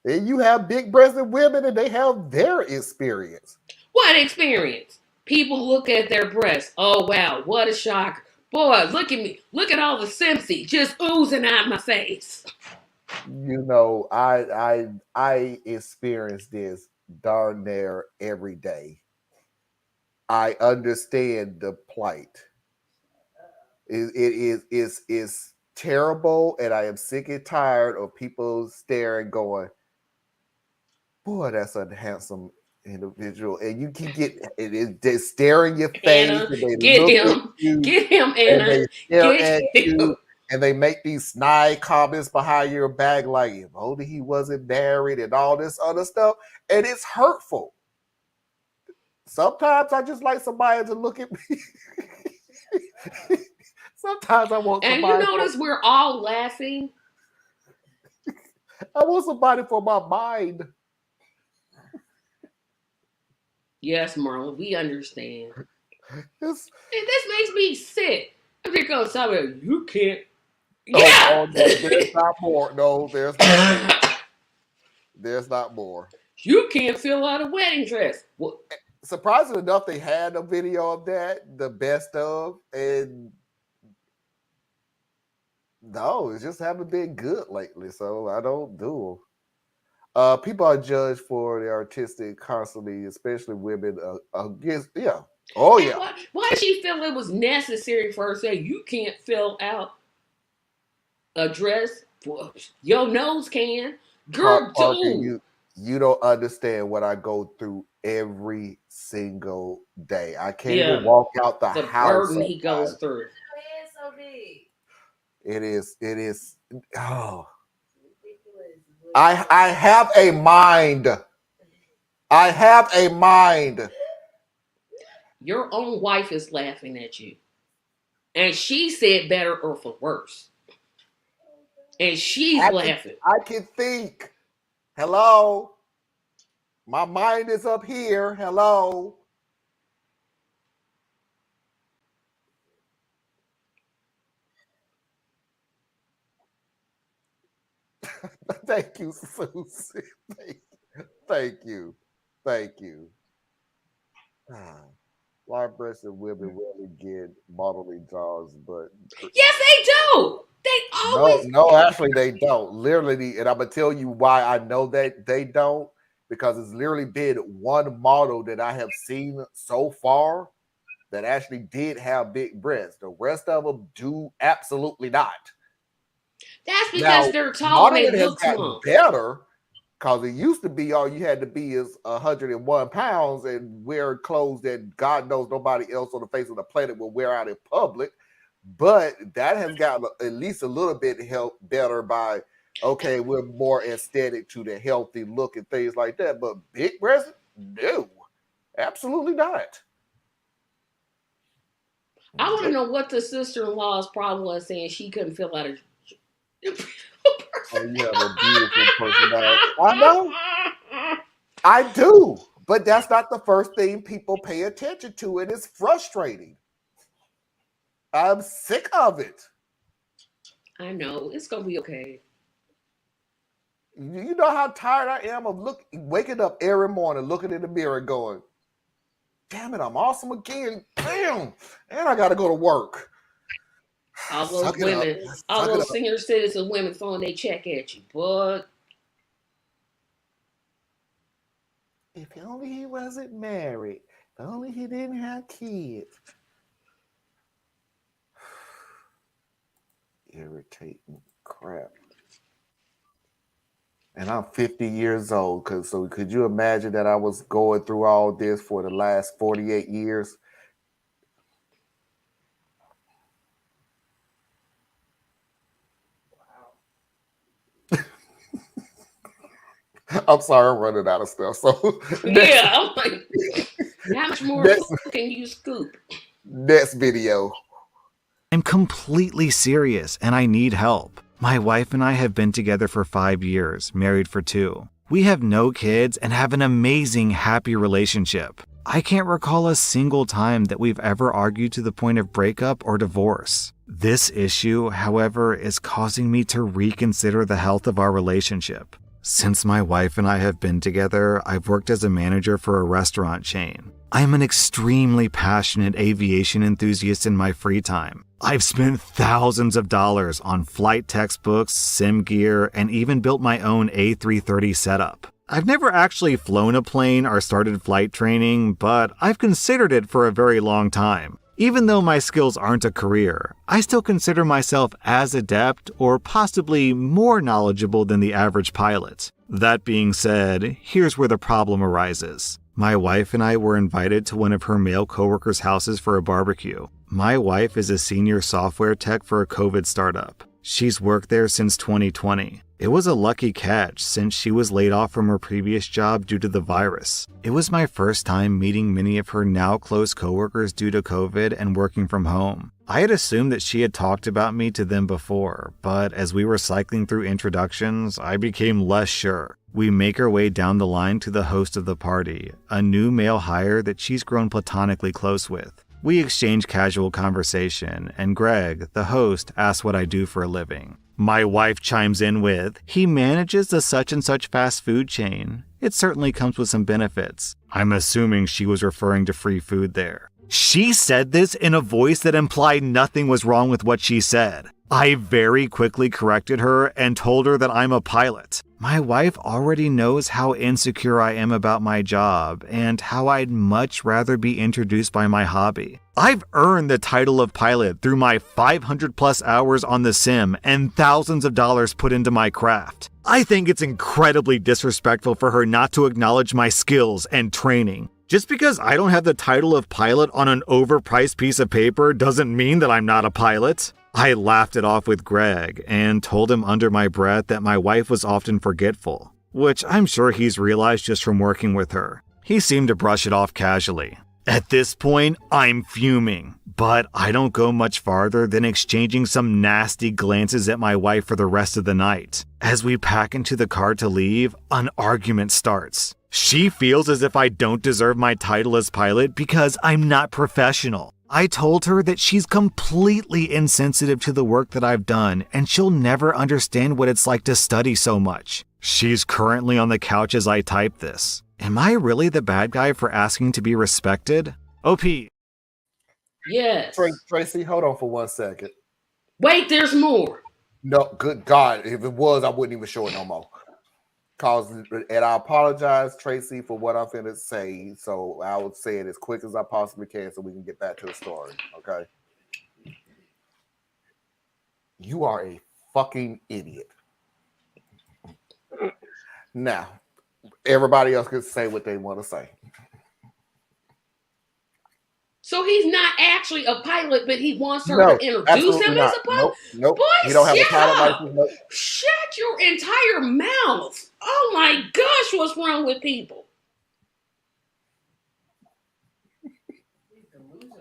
And you have big breasted women and they have their experience. What experience? People look at their breasts. Oh wow, what a shocker. Boy, look at me. Look at all the sympathy just oozing out my face. You know, I experience this darn near every day. I understand the plight. It's terrible, and I am sick and tired of people staring, going, "Boy, that's a handsome individual," and you keep getting they stare in your face, Anna, and they get look at him. you, Get him, and Anna. they stare Get at him. you, and they make these snide comments behind your back, like if only he wasn't married and all this other stuff, and it's hurtful. Sometimes I just like somebody to look at me. Sometimes I want And you somebody for notice we're all laughing. I want somebody for my mind. Yes, Marlon, we understand. It's, And this makes me sick. If it goes somewhere, you can't. Yeah. oh no, there's not more. No, there's not more. There's not more. You can't fill out a wedding dress. Well, Surprisingly enough, they had a video of that, the best of, and no, it just haven't been good lately. So I don't do them. People are judged for their artistic constantly, especially women. Against, yeah, oh and yeah. why did she feel it was necessary for her to say you can't fill out a dress? Well, your nose can. Girl, Parker, dude. you don't understand what I go through every single day. I can't even Yeah, walk out the the house burden he sometimes. goes through. It is. Oh, I have a mind. I have a mind. Your own wife is laughing at you. And she said better or for worse. And she's laughing. I can think. Hello, my mind is up here. Hello. Thank you, Susie. Thank you. Thank you. Ah, large breasted women rarely get bodily jaws, but Yes, they do. They always. no, actually they don't. Literally, and I'm gonna tell you why I know that they don't, because it's literally been one model that I have seen so far that actually did have big breasts. The rest of them do absolutely not. That's because Now, they're tall and they modeling has look gotten small. better because it used to be all you had to be is 101 pounds and wear clothes that God knows nobody else on the face of the planet will wear out in public. But that has gotten at least a little bit help better by okay, we're more aesthetic to the healthy look and things like that. But big breasts, no, absolutely not. I want to know what the sister-in-law's problem was saying she couldn't fill out a Oh, you have a beautiful personality. I know. I do. But that's not the first thing people pay attention to, and it's frustrating. I'm sick of it. I know. It's going to be okay. You know how tired I am of waking up every morning, looking in the mirror and going, damn it, I'm awesome again. Damn. And I got to go to work. All Suck those it up. women, all Suck it those up. senior citizen women throwing their check at you. But If only he wasn't married. If only he didn't have kids. Irritating crap. And I'm 50 years old. So could you imagine that I was going through all this for the last 48 years? I'm sorry, I'm running out of stuff. So yeah, I'm like, how much more next, can you scoop? next video. I'm completely serious and I need help. My wife and I have been together for 5 years, married for 2. We have no kids and have an amazing, happy relationship. I can't recall a single time that we've ever argued to the point of breakup or divorce. This issue, however, is causing me to reconsider the health of our relationship. Since my wife and I have been together, I've worked as a manager for a restaurant chain. I'm an extremely passionate aviation enthusiast in my free time. I've spent thousands of dollars on flight textbooks, sim gear, and even built my own A330 setup. I've never actually flown a plane or started flight training, but I've considered it for a very long time. Even though my skills aren't a career, I still consider myself as adept or possibly more knowledgeable than the average pilot. That being said, here's where the problem arises. My wife and I were invited to one of her male coworkers' houses for a barbecue. My wife is a senior software tech for a COVID startup. She's worked there since 2020. It was a lucky catch since she was laid off from her previous job due to the virus. It was my first time meeting many of her now close coworkers due to COVID and working from home. I had assumed that she had talked about me to them before, but as we were cycling through introductions, I became less sure. We make our way down the line to the host of the party, a new male hire that she's grown platonically close with. We exchange casual conversation, and Greg, the host, asks what I do for a living. My wife chimes in with, he manages the such and such fast food chain. It certainly comes with some benefits. I'm assuming she was referring to free food there. She said this in a voice that implied nothing was wrong with what she said. I very quickly corrected her and told her that I'm a pilot. My wife already knows how insecure I am about my job and how I'd much rather be introduced by my hobby. I've earned the title of pilot through my 500 plus hours on the sim and thousands of dollars put into my craft. I think it's incredibly disrespectful for her not to acknowledge my skills and training. Just because I don't have the title of pilot on an overpriced piece of paper doesn't mean that I'm not a pilot. I laughed it off with Greg and told him under my breath that my wife was often forgetful, which I'm sure he's realized just from working with her. He seemed to brush it off casually. At this point, I'm fuming, but I don't go much farther than exchanging some nasty glances at my wife for the rest of the night. As we pack into the car to leave, an argument starts. She feels as if I don't deserve my title as pilot because I'm not professional. I told her that she's completely insensitive to the work that I've done and she'll never understand what it's like to study so much. She's currently on the couch as I type this. Am I really the bad guy for asking to be respected? OP. Yes. Tracy, hold on for 1 second. Wait, there's more. No, good God. If it was, I wouldn't even show it no more. And I apologize, Tracy, for what I'm going to say. So I would say it as quick as I possibly can so we can get back to the story. Okay. You are a fucking idiot. Now, everybody else can say what they want to say. So he's not actually a pilot, but he wants her to introduce him as a pilot? Nope. Boy, he don't have a pilot license. Nope. Shut your entire mouth. Oh my gosh, what's wrong with people?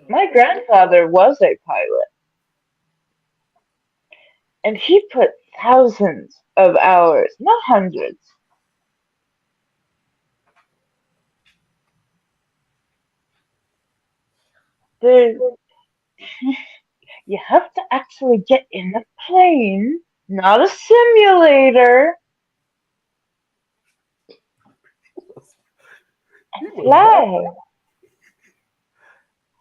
My grandfather was a pilot. And he put thousands of hours, not hundreds. There, you have to actually get in a plane, not a simulator, and He was mad.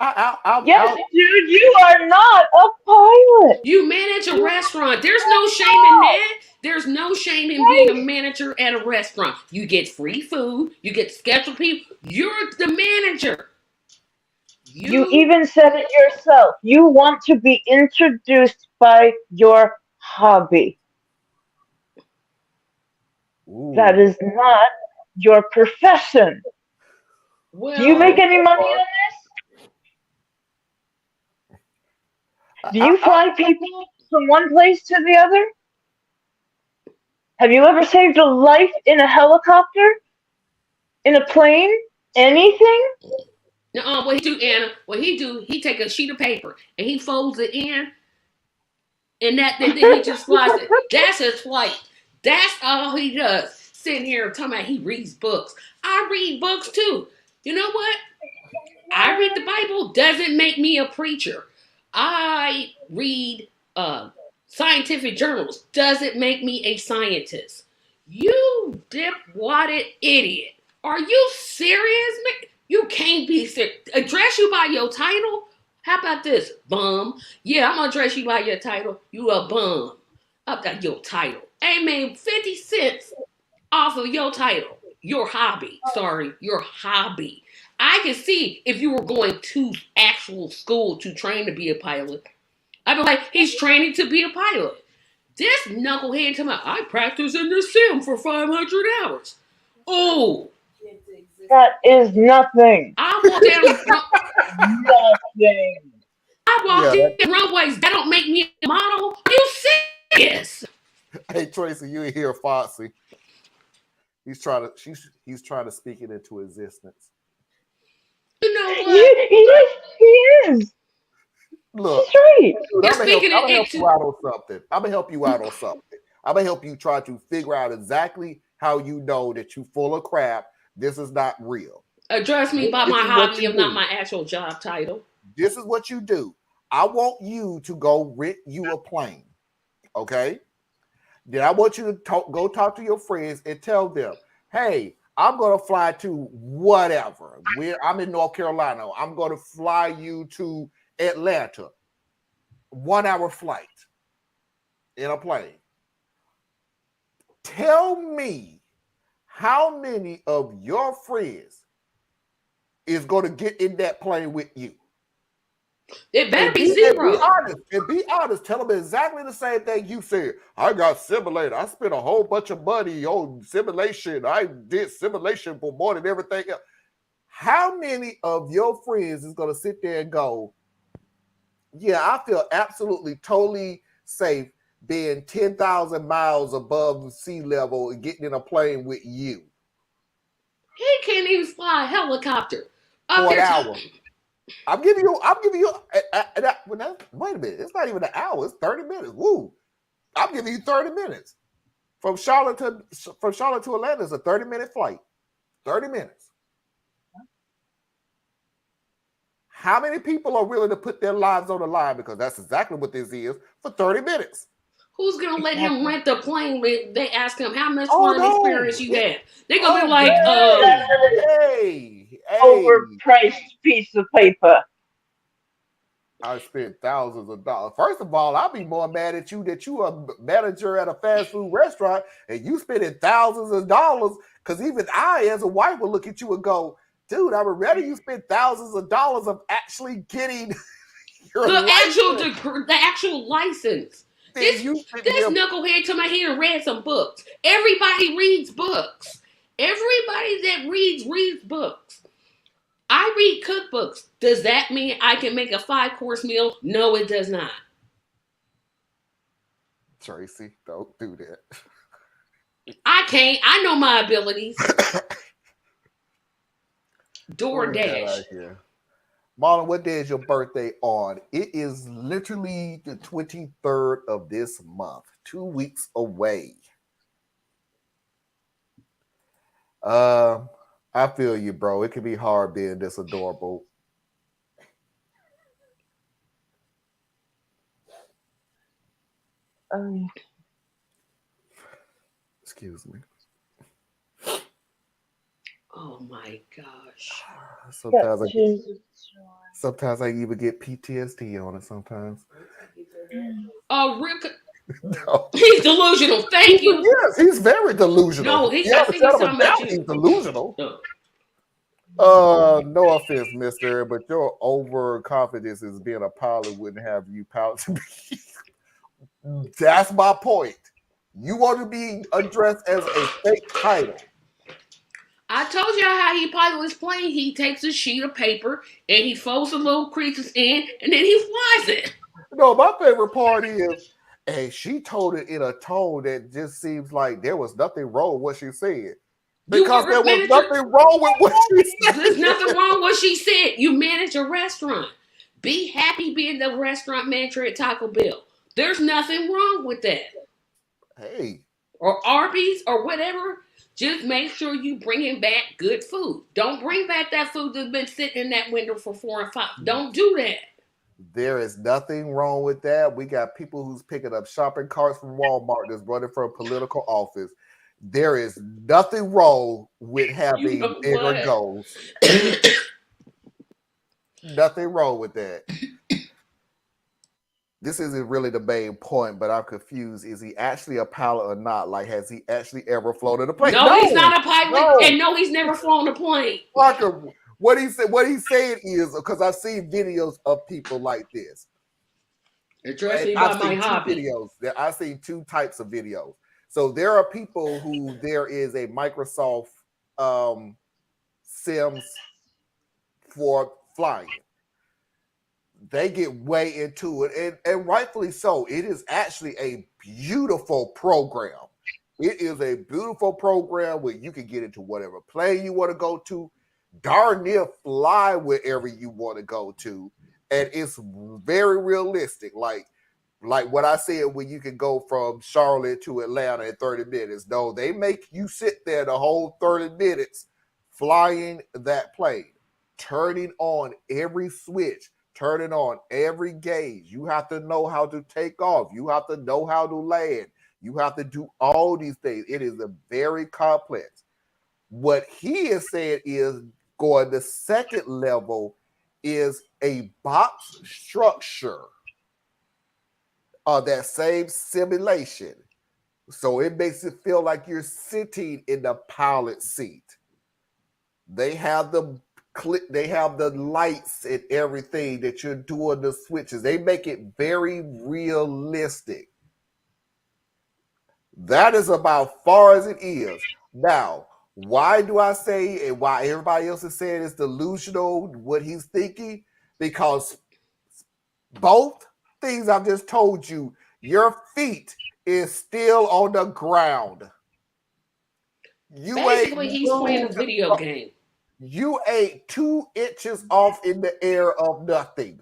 fly. Yes, I, dude, you are not a pilot. You manage a restaurant. There's no shame in that. There's no shame in being a Right? manager at a restaurant. You get free food. You get scheduled people. You're the manager. You You even said it yourself. You want to be introduced by your hobby. That ooh. is not your profession. Do you make well, any money on this? Do you I, fly people from one place to the other? Have you ever saved a life in a helicopter? In a plane? Anything? what he do, Anna? What he do? He take a sheet of paper and he folds it in, and then he just flies it. That's his flight. That's all he does. Sitting here talking about he reads books. I read books too. You know what? I read the Bible doesn't make me a preacher. I read scientific journals doesn't make me a scientist. You dip-wadded idiot. Are you serious, man? You can't be serious. Address you by your title? How about this, bum? Yeah, I'm gonna address you by your title. You a bum. Up that your title. I made 50 cents off of your title. Your hobby. Sorry, your hobby. I can see if you were going to actual school to train to be a pilot. I'd be like, he's training to be a pilot. This knucklehead to my, I practiced in the sim for 500 hours. Oh, That is nothing. I walk down, Nothing. I walk yeah. down runways. That don't make me a model. Are you serious? Hey Tracy, you hear Foxy? He's trying to speak it into existence. You know what? He is. Look, He's right. dude, You're speaking I'm gonna it help you into. out on something. I'm gonna help you out on something. I'm gonna help you try to figure out exactly how you know that you full of crap. This is not real. Address me by This my is what hobby you of not do. my actual job title. This is what you do. I want you to go rent you a plane. Okay. Then I want you to go talk to your friends and tell them, hey, I'm going to fly to whatever. I'm in North Carolina. I'm going to fly you to Atlanta. 1 hour flight in a plane. Tell me how many of your friends is going to get in that plane with you. It better And be be zero. honest. And be honest. Tell them exactly the same thing you said. I got simulated. I spent a whole bunch of money on simulation. I did simulation for more than everything else. How many of your friends is going to sit there and go, yeah, I feel absolutely totally safe being 10,000 miles above sea level and getting in a plane with you He can't even fly a helicopter. Up for an there, hour? I'm giving you, wait a minute. It's not even an hour. It's 30 minutes. Woo. I'm giving you 30 minutes. From Charlotte to Atlanta is a 30-minute flight. 30 minutes. How many people are willing to put their lives on the line? Because that's exactly what this is for 30 minutes. who's gonna let him rent the plane when they ask him how much Oh, flying no. experience you have? They're gonna be Oh, like, hey. Overpriced piece of paper. I spent thousands of dollars. First of all, I'll be more mad at you that you a manager at a fast food restaurant and you spending thousands of dollars. Because even I, as a wife, will look at you and go, dude, I would rather you spend thousands of dollars of actually getting your the actual license. This you knucklehead to my head and read some books. Everybody reads books. Everybody that reads books. I read cookbooks. Does that mean I can make a 5-course meal? No, it does not. Tracy, don't do that. I can't. I know my abilities. DoorDash. Marlon, what day is your birthday on? It is literally the 23rd of this month, 2 weeks away. I feel you, bro. It can be hard being this adorable. Excuse me. Oh my gosh. Sometimes I even get PTSD on it sometimes. Oh, Rick, No. he's delusional. Thank you. Yes, he's very delusional. No, Yeah, I think he's talking about he's you. delusional. No. No offense, mister, but your overconfidence is being a pilot wouldn't have you pilot to be. That's my point. You want to be addressed as a fake title. I told you how he pilot his plane. He takes a sheet of paper and he folds the little creases in and then he flies it. No, my favorite part is, and she told it in a tone that just seems like there was nothing wrong with what she said. Because there was nothing wrong with what she said. There's nothing wrong with what she said. You manage a restaurant. Be happy being the restaurant manager at Taco Bell. There's nothing wrong with that. Hey. Or Arby's or whatever. Just make sure you bringing back good food. Don't bring back that food that's been sitting in that window for 4 or 5. Don't do that. There is nothing wrong with that. We got people who's picking up shopping carts from Walmart that's running for a political office. There is nothing wrong with having bigger goals. Nothing wrong with that. This isn't really the main point, but I'm confused. Is he actually a pilot or not? Like, has he actually ever flown a plane? No, he's not a pilot, and no, he's never flown a plane. Parker, what he's saying is, because I've seen videos of people like this. Address me by my hobby. I've seen two types of videos. So there are people who there is a Microsoft Sims for flying. They get way into it, and rightfully so. It is actually a beautiful program. It is a beautiful program where you can get into whatever plane you want to go to, darn near fly wherever you want to go to, and it's very realistic. Like what I said, when you can go from Charlotte to Atlanta in 30 minutes. No, they make you sit there the whole 30 minutes flying that plane, turning on every switch, turning on every gauge. You have to know how to take off. You have to know how to land. You have to do all these things. It is a very complex. What he is saying is going the second level is a box structure of that same simulation. So it makes it feel like you're sitting in the pilot seat. They have the lights and everything that you're doing the switches. They make it very realistic. That is about far as it is. Now, why do I say, and why everybody else is saying it's delusional, what he's thinking? Because both things I've just told you, your feet is still on the ground. Basically, he's playing a video game. You ain't 2 inches off in the air of nothing.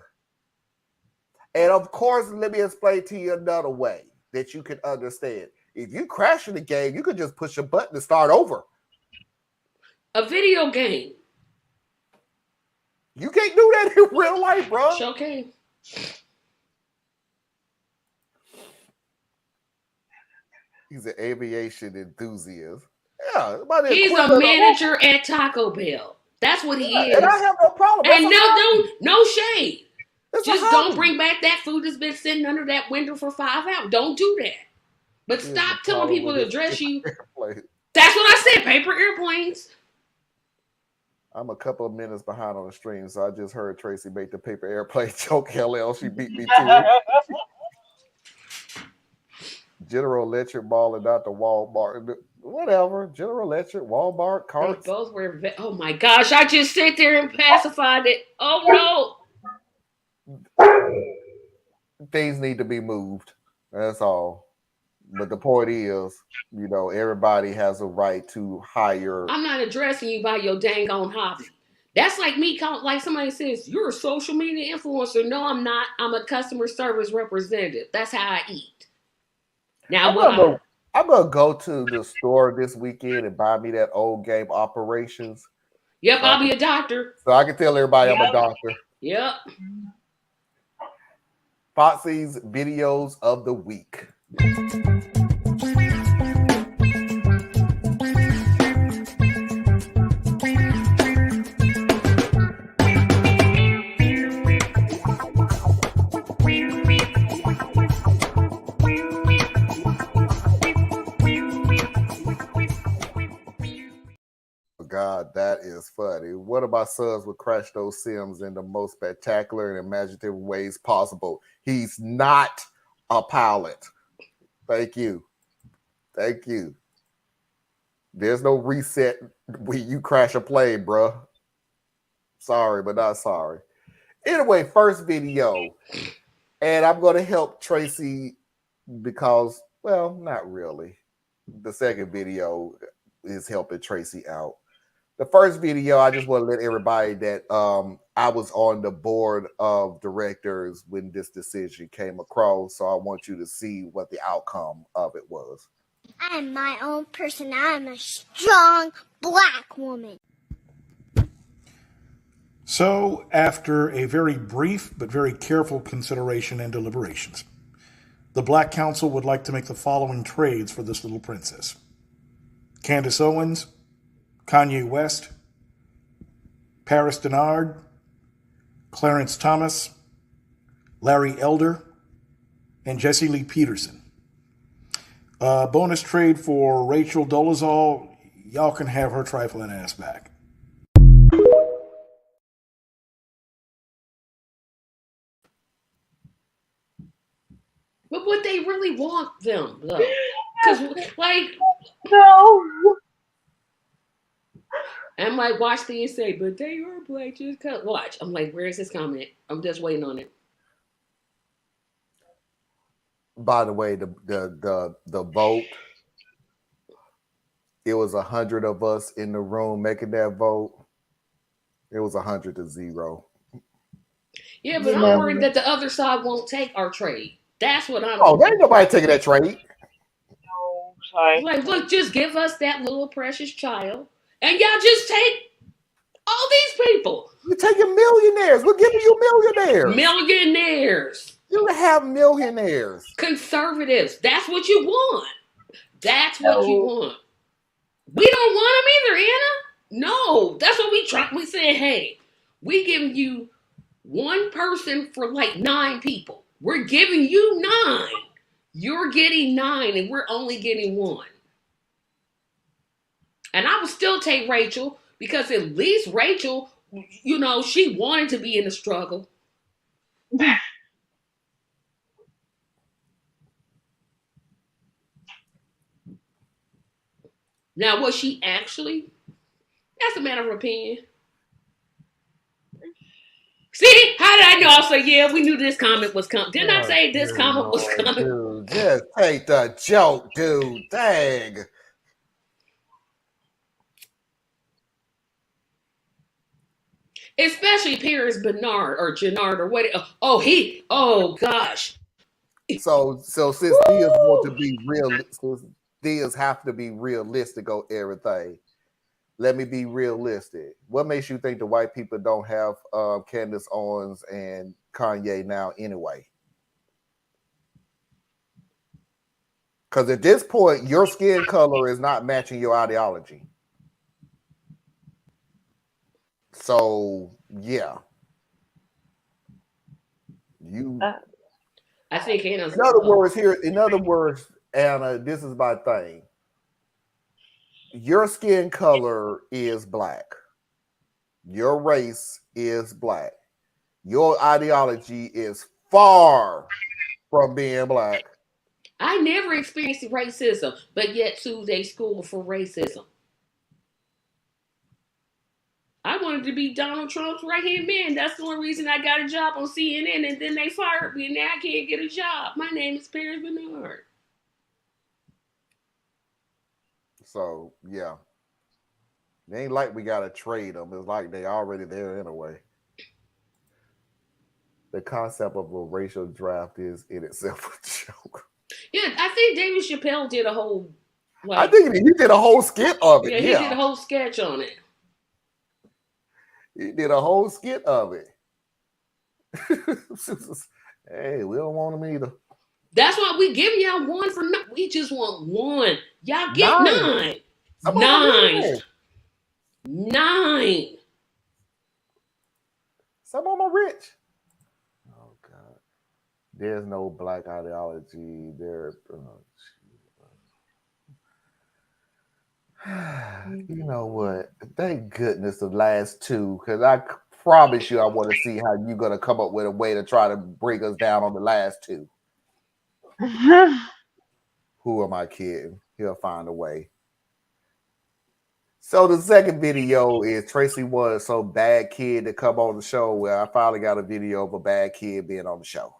And of course, let me explain to you another way that you can understand. If you crash in the game, you can just push a button to start over. A video game. You can't do that in real life, bro. Sure can. He's an aviation enthushest. Yeah, he's a manager at Taco Bell. That's what he is. And I have no problem. And no shade. Just don't bring back that food that's been sitting under that window for 5 hours. Don't do that. But stop telling people to address you. That's what I said, paper airplanes. I'm a couple of minutes behind on the stream, so I just heard Tracy make the paper airplane joke. LL, she beat me to it. General Electric Mall and not the Walmart. Whatever. General Electric, Walmart, carts. They both were. Oh my gosh! I just sit there and pacified it. Oh no! Things need to be moved. That's all. But the point is, you know, everybody has a right to hire. I'm not addressing you by your dang on hobby. That's like me, like somebody says, you're a social media influencer. No, I'm not. I'm a customer service representative. That's how I eat. Now, I'm gonna go to the store this weekend and buy me that old game Operations. Yep, I'll be a doctor. So I can tell everybody I'm a doctor. Yep. Foxy's videos of the week. God, that is funny. One of my sons would crash those Sims in the most spectacular and imaginative ways possible. He's not a pilot. Thank you. Thank you. There's no reset when you crash a plane, bro. Sorry, but not sorry. Anyway, first video. And I'm going to help Tracy because, well, not really. The second video is helping Tracy out. The first video, I just want to let everybody that I was on the board of directors when this decision came across. So I want you to see what the outcome of it was. I am my own person. I am a strong black woman. So, after a very brief but very careful consideration and deliberations, the Black Council would like to make the following trades for this little princess. Candace Owens, Kanye West, Paris Denard, Clarence Thomas, Larry Elder, and Jesse Lee Peterson. Bonus trade for Rachel Dolezal. Y'all can have her trifling ass back. But would they really want them, though? Because, like... No. I might watch the and say, but they are black. Just watch. I'm like, where's this comment? I'm just waiting on it. By the way, the vote, it was 100 of us in the room making that vote. It was 100-0. Yeah, but I'm worried that the other side won't take our trade. That's what I'm. Oh, there ain't nobody taking that trade. No, sorry. Like, look, just give us that little precious child, and y'all just take all these people. You're taking millionaires. We're giving you millionaires. Millionaires. You have millionaires. Conservatives. That's what you want. That's what you want. We don't want them either, Anna. No, that's what we try. We said, hey, we giving you one person for like 9 people. We're giving you 9. You're getting 9, and we're only getting 1. And I would still take Rachel because at least Rachel, you know, she wanted to be in the struggle. Now, was she actually? That's a matter of opinion. See, how did I know? I was like, yeah, we knew this comment was coming. Didn't I say this comment was coming? Dude, just take the joke, dude. Dang. Especially Paris Bernard or Jannard or what? Oh gosh. So since Diaz want to be real, since Diaz have to be realistic on everything. Let me be realistic. What makes you think the white people don't have Candace Owens and Kanye now anyway? Because at this point, your skin color is not matching your ideology. So, yeah. I think Anna's... In other words, Anna, this is my thing. Your skin color is black. Your race is black. Your ideology is far from being black. I never experienced racism, but yet sued a school for racism. I wanted to be Donald Trump's right-hand man. That's the only reason I got a job on CNN, and then they fired me, and now I can't get a job. My name is Paris Bernard. So, yeah. It ain't like we gotta trade them. It's like they already there anyway. The concept of a racial draft is in itself a joke. Yeah, I think David Chappelle did a whole. I think he did a whole skit of it. Yeah, he did a whole sketch on it. He did a whole skit of it. Hey, we don't want them either. That's why we give y'all one for nothing. We just want one. Y'all get 9. Some of them are 9. Some of them are rich. Oh God, there's no black ideology there. You know what? Thank goodness the last 2, because I promise you, I want to see how you're gonna come up with a way to try to bring us down on the last 2. Who am I kidding? He'll find a way. So the second video is Tracy was some bad kid to come on the show. Where I finally got a video of a bad kid being on the show.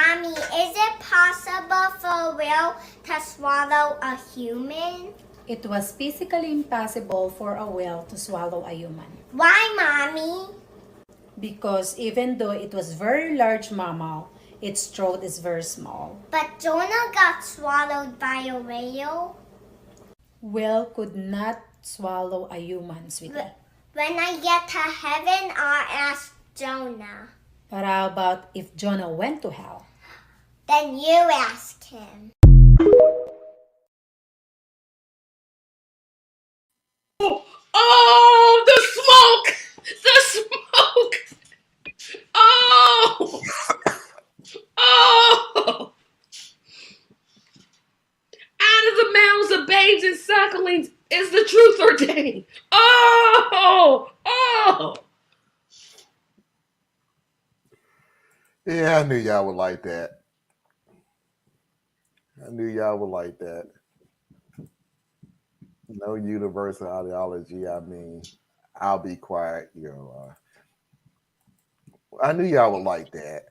Mommy, is it possible for a whale to swallow a human? It was physically impossible for a whale to swallow a human. Why, Mommy? Because even though it was very large mammal, its throat is very small. But Jonah got swallowed by a whale. Whale could not swallow a human, sweetie. When I get to heaven, I'll ask Jonah. But how about if Jonah went to hell? Then you ask him. Oh, the smoke! The smoke! Oh! Oh! Out of the mouths of babes and sucklings is the truth ordained. Oh! Oh! Yeah, I knew y'all would like that. I knew y'all would like that. No universal ideology. I mean, I'll be quiet. You know, I knew y'all would like that.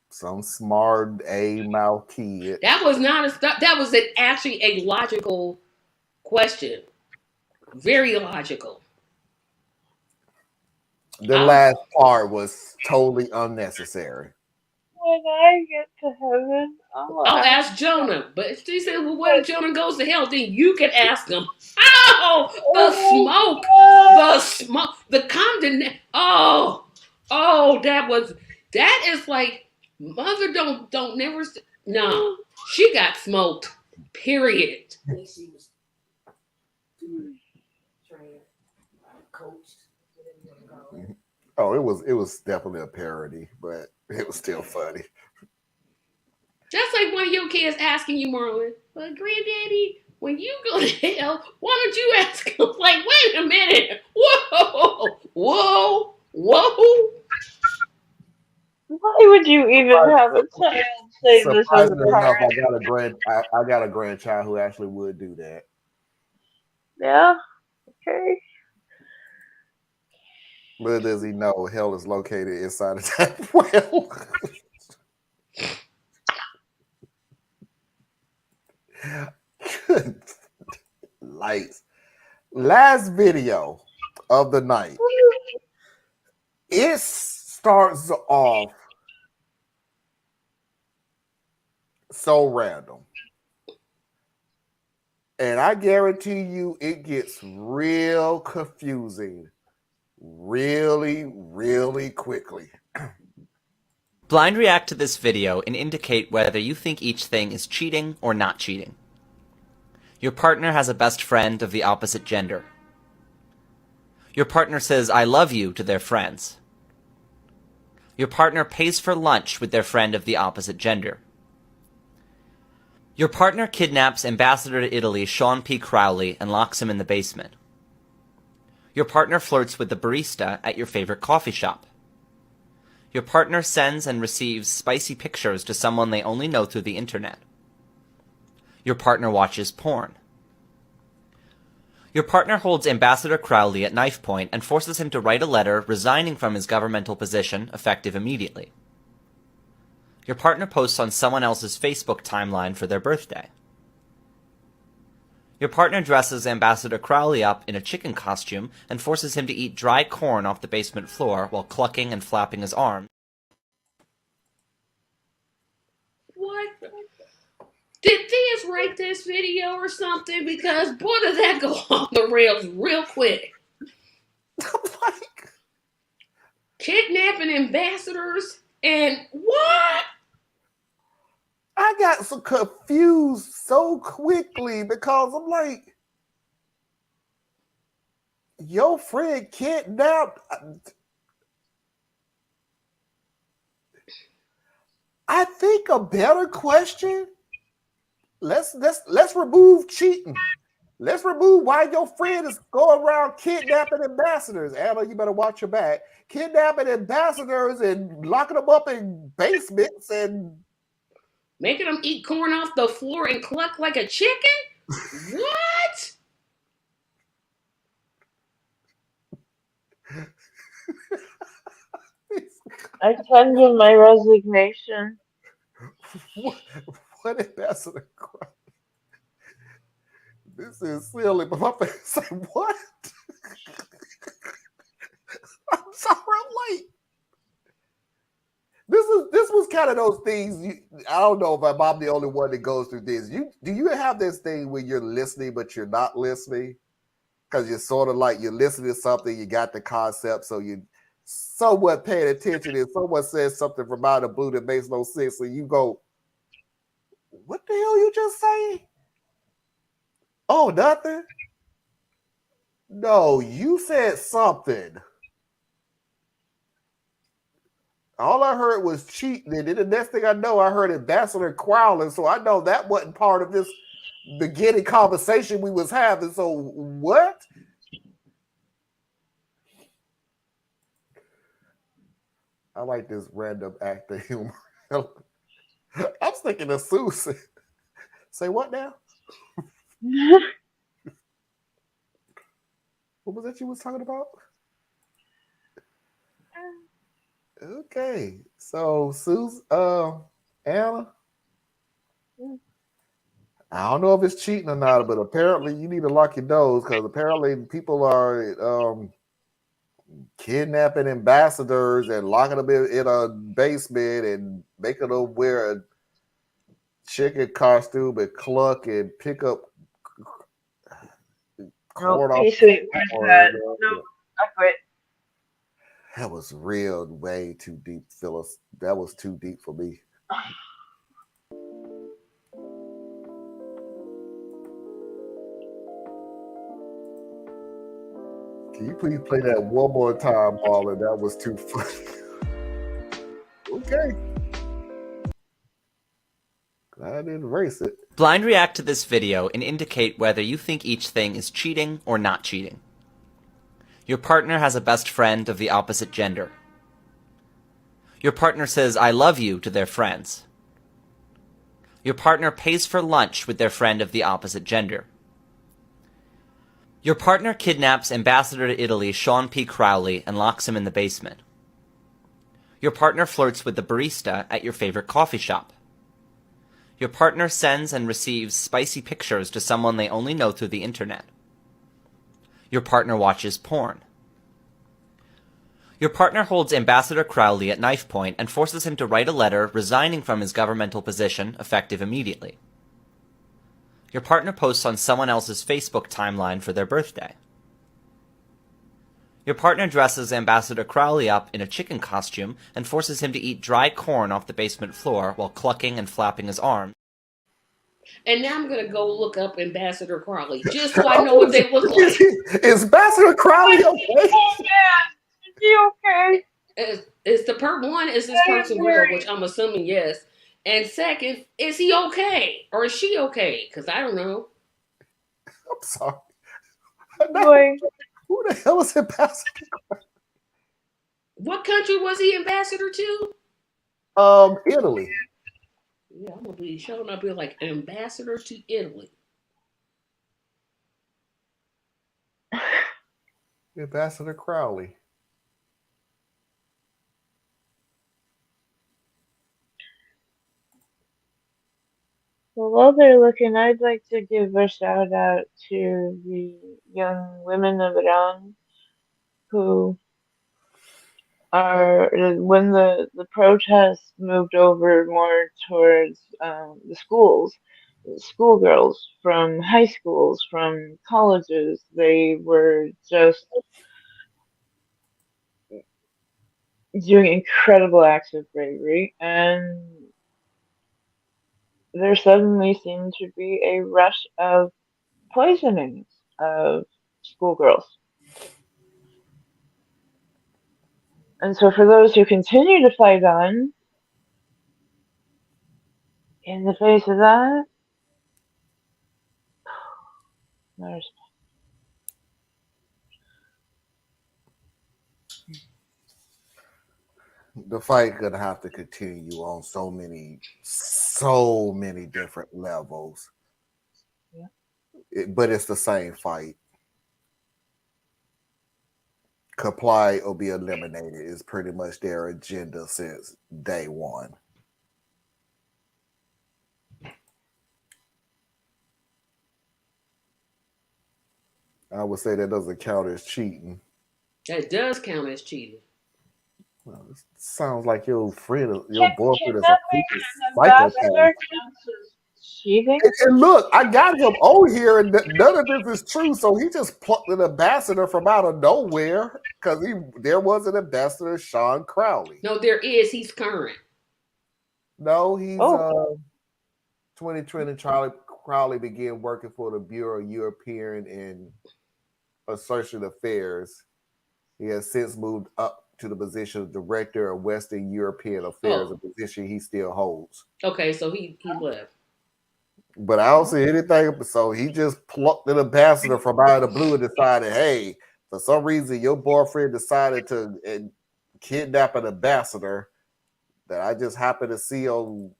Some smart A-mouth kid. That was not a that was actually a logical question. Very logical. The last part was totally unnecessary. When I get to heaven, I'll ask Jonah. But if she said, well, what if Jonah goes to hell? Then you can ask him. Oh, the smoke, the condemnation. Oh, that is like, mother don't never, no, she got smoked, period. She was trained, coached. Oh, it was definitely a parody, but it was still funny. That's like one of your kids asking you, Marlon, but granddaddy, when you go to hell, why don't you ask him? Like, wait a minute. Whoa. Why would you even have a child say this as a Surprisingly enough, parent? I got a grandchild who actually would do that. Yeah. Okay. Little does he know, hell is located inside of that well. Good lights. Last video of the night. It starts off so random. And I guarantee you it gets real confusing really, really quickly. Blind react to this video and indicate whether you think each thing is cheating or not cheating. Your partner has a best friend of the opposite gender. Your partner says, "I love you" to their friends. Your partner pays for lunch with their friend of the opposite gender. Your partner kidnaps Ambassador to Italy Sean P. Crowley and locks him in the basement. Your partner flirts with the barista at your favorite coffee shop. Your partner sends and receives spicy pictures to someone they only know through the internet. Your partner watches porn. Your partner holds Ambassador Crowley at knife point and forces him to write a letter resigning from his governmental position, effective immediately. Your partner posts on someone else's Facebook timeline for their birthday. Your partner dresses Ambassador Crowley up in a chicken costume and forces him to eat dry corn off the basement floor while clucking and flapping his arms. What? Did Theus write this video or something? Because boy, does that go off the rails real quick. Like, Kidnapping ambassadors and what? I got so confused so quickly because I'm like, your friend kidnapped. I think a better question. Let's remove cheating. Let's remove why your friend is going around kidnapping ambassadors. Anna, you better watch your back. Kidnapping ambassadors and locking them up in basements and making them eat corn off the floor and cluck like a chicken? What? I tender my resignation. What ambassador? This is silly, but my face like, what? I'm sorry, I'm late. This was kind of those things. I don't know if I'm the only one that goes through this. Do you have this thing where you're listening but you're not listening? Because you're sort of like you're listening to something, you got the concept, so you somewhat paying attention, and someone says something from out of the blue that makes no sense, so you go, "What the hell you just say?" Oh, nothing. No, you said something. All I heard was cheating, and then the next thing I know, I heard Ambassador Crowley, so I know that wasn't part of this beginning conversation we was having. So what? I like this random act of humor. I was thinking of Susan. Say what now? What was that you was talking about? Okay, so Susan, Anna, I don't know if it's cheating or not, but apparently you need to lock your doors because apparently people are kidnapping ambassadors and locking them in a basement and making them wear a chicken costume and cluck and pick up corn off. Sweet, where's that? No, I quit. That was real, way too deep, Phyllis. That was too deep for me. Can you please play that one more time, Marlon? That was too funny. Okay. I didn't erase it. Blind react to this video and indicate whether you think each thing is cheating or not cheating. Your partner has a best friend of the opposite gender. Your partner says, "I love you" to their friends. Your partner pays for lunch with their friend of the opposite gender. Your partner kidnaps Ambassador to Italy Sean P. Crowley and locks him in the basement. Your partner flirts with the barista at your favorite coffee shop. Your partner sends and receives spicy pictures to someone they only know through the internet. Your partner watches porn. Your partner holds Ambassador Crowley at knife point and forces him to write a letter resigning from his governmental position, effective immediately. Your partner posts on someone else's Facebook timeline for their birthday. Your partner dresses Ambassador Crowley up in a chicken costume and forces him to eat dry corn off the basement floor while clucking and flapping his arms. And now I'm going to go look up Ambassador Crowley just so I know what they look like. Is Ambassador Crowley okay? Is he okay? Is the part one, is this person real? Which I'm assuming yes. And second, is he okay? Or is she okay? Because I don't know. I'm sorry. Who the hell is Ambassador Crowley? What country was he ambassador to? Italy. Yeah, I'm gonna be showing up here like ambassador to Italy. Ambassador Crowley. Well, while they're looking, I'd like to give a shout out to the young women of Iran who are, when the protests moved over more towards the schools, schoolgirls from high schools, from colleges, they were just doing incredible acts of bravery, and there suddenly seemed to be a rush of poisonings of schoolgirls. And so, for those who continue to fight on, in the face of that, there's The fight gonna have to continue on so many different levels. yeah. But it's the same fight. Comply or be eliminated is pretty much their agenda since day one. I would say that doesn't count as cheating. That does count as cheating. Well, it sounds like your boyfriend is a Kidnapping freaking an ambassador psychopath. counts as cheating? And look, I got him on here, and none of this is true. So he just plucked an ambassador from out of nowhere because there was an ambassador, Sean Crowley. No, there is. He's current. No, he's 2020. Crowley began working for the Bureau of European and Associate Affairs. He has since moved up to the position of Director of Western European Affairs, a position he still holds. Okay, so he left. But I don't see anything. So he just plucked an ambassador from out of the blue and decided, hey, for some reason your boyfriend decided to kidnap an ambassador that I just happened to see on.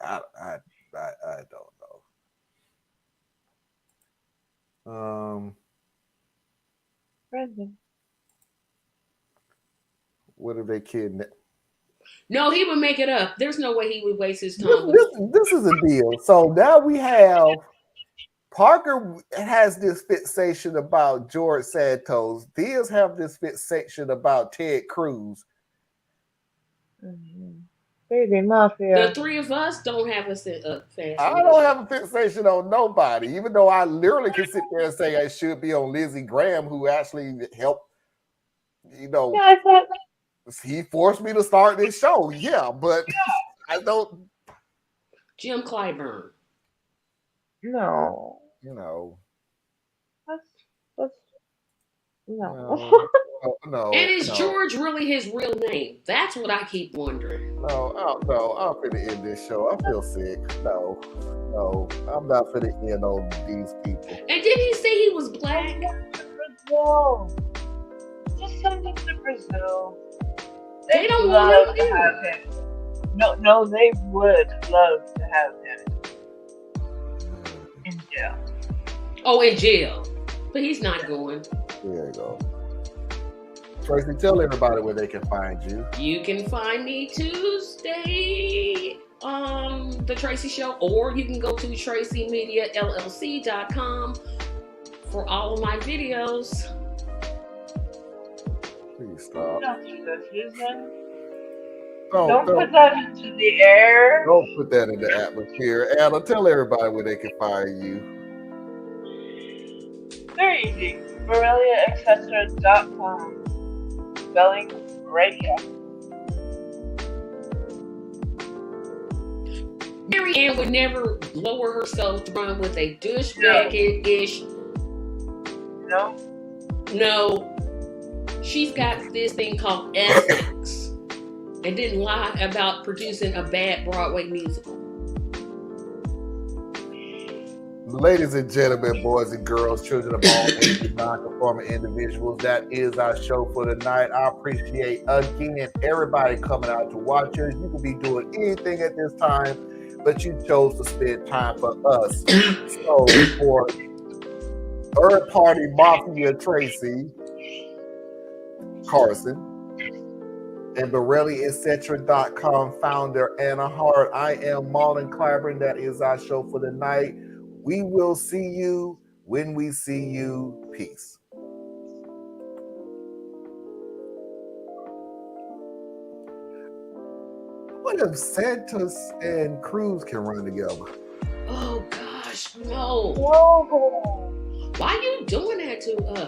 I don't know. Brendan. What if they kidnap? No, he would make it up. There's no way he would waste his time. This is a deal. So now we have Parker has this fixation about George Santos. Diaz have this fixation about Ted Cruz. Mm-hmm. Main Mafia. The three of us don't have a fashion. I don't have a fixation on nobody, even though I literally can sit there and say I should be on Lizzie Graham, who actually helped. You know, yeah, I thought he forced me to start this show. Yeah, but I don't. Jim Clyburn. No. You know. That's no. No. And is George really his real name? That's what I keep wondering. No, I'm finna end this show. I feel sick. No, I'm not finna end on these people. And did he say he was black? Brazil. Just send him to Brazil. They don't want to have him. No, they would love to have him in jail. Oh, in jail. But he's not going. There you go. Tracy, tell everybody where they can find you. You can find me Tuesday on The Tracy Show, or you can go to TracyMediaLLC.com for all of my videos. Please stop. Don't do that, Susan. Don't put that into the air. Don't put that in the atmosphere. Anna, tell everybody where they can find you. Very easy. BoreliaEtc.com. Spelling right here. Mary Ann would never lower herself to run with a douchebag-ish. No. She's got this thing called ethics and didn't lie about producing a bad Broadway musical. Ladies and gentlemen, boys and girls, children of all ages, non-conforming individuals, that is our show for tonight. I appreciate, again, everybody coming out to watch us. You could be doing anything at this time, but you chose to spend time for us. So, for third-party Mafia Tracy Carson and BorelliEtc.com founder Anna Hart. I am Marlon Clyburn. That is our show for the night. We will see you when we see you. Peace. What if Santos and Cruz can run together? Oh gosh, no. Whoa. Why you doing that to us?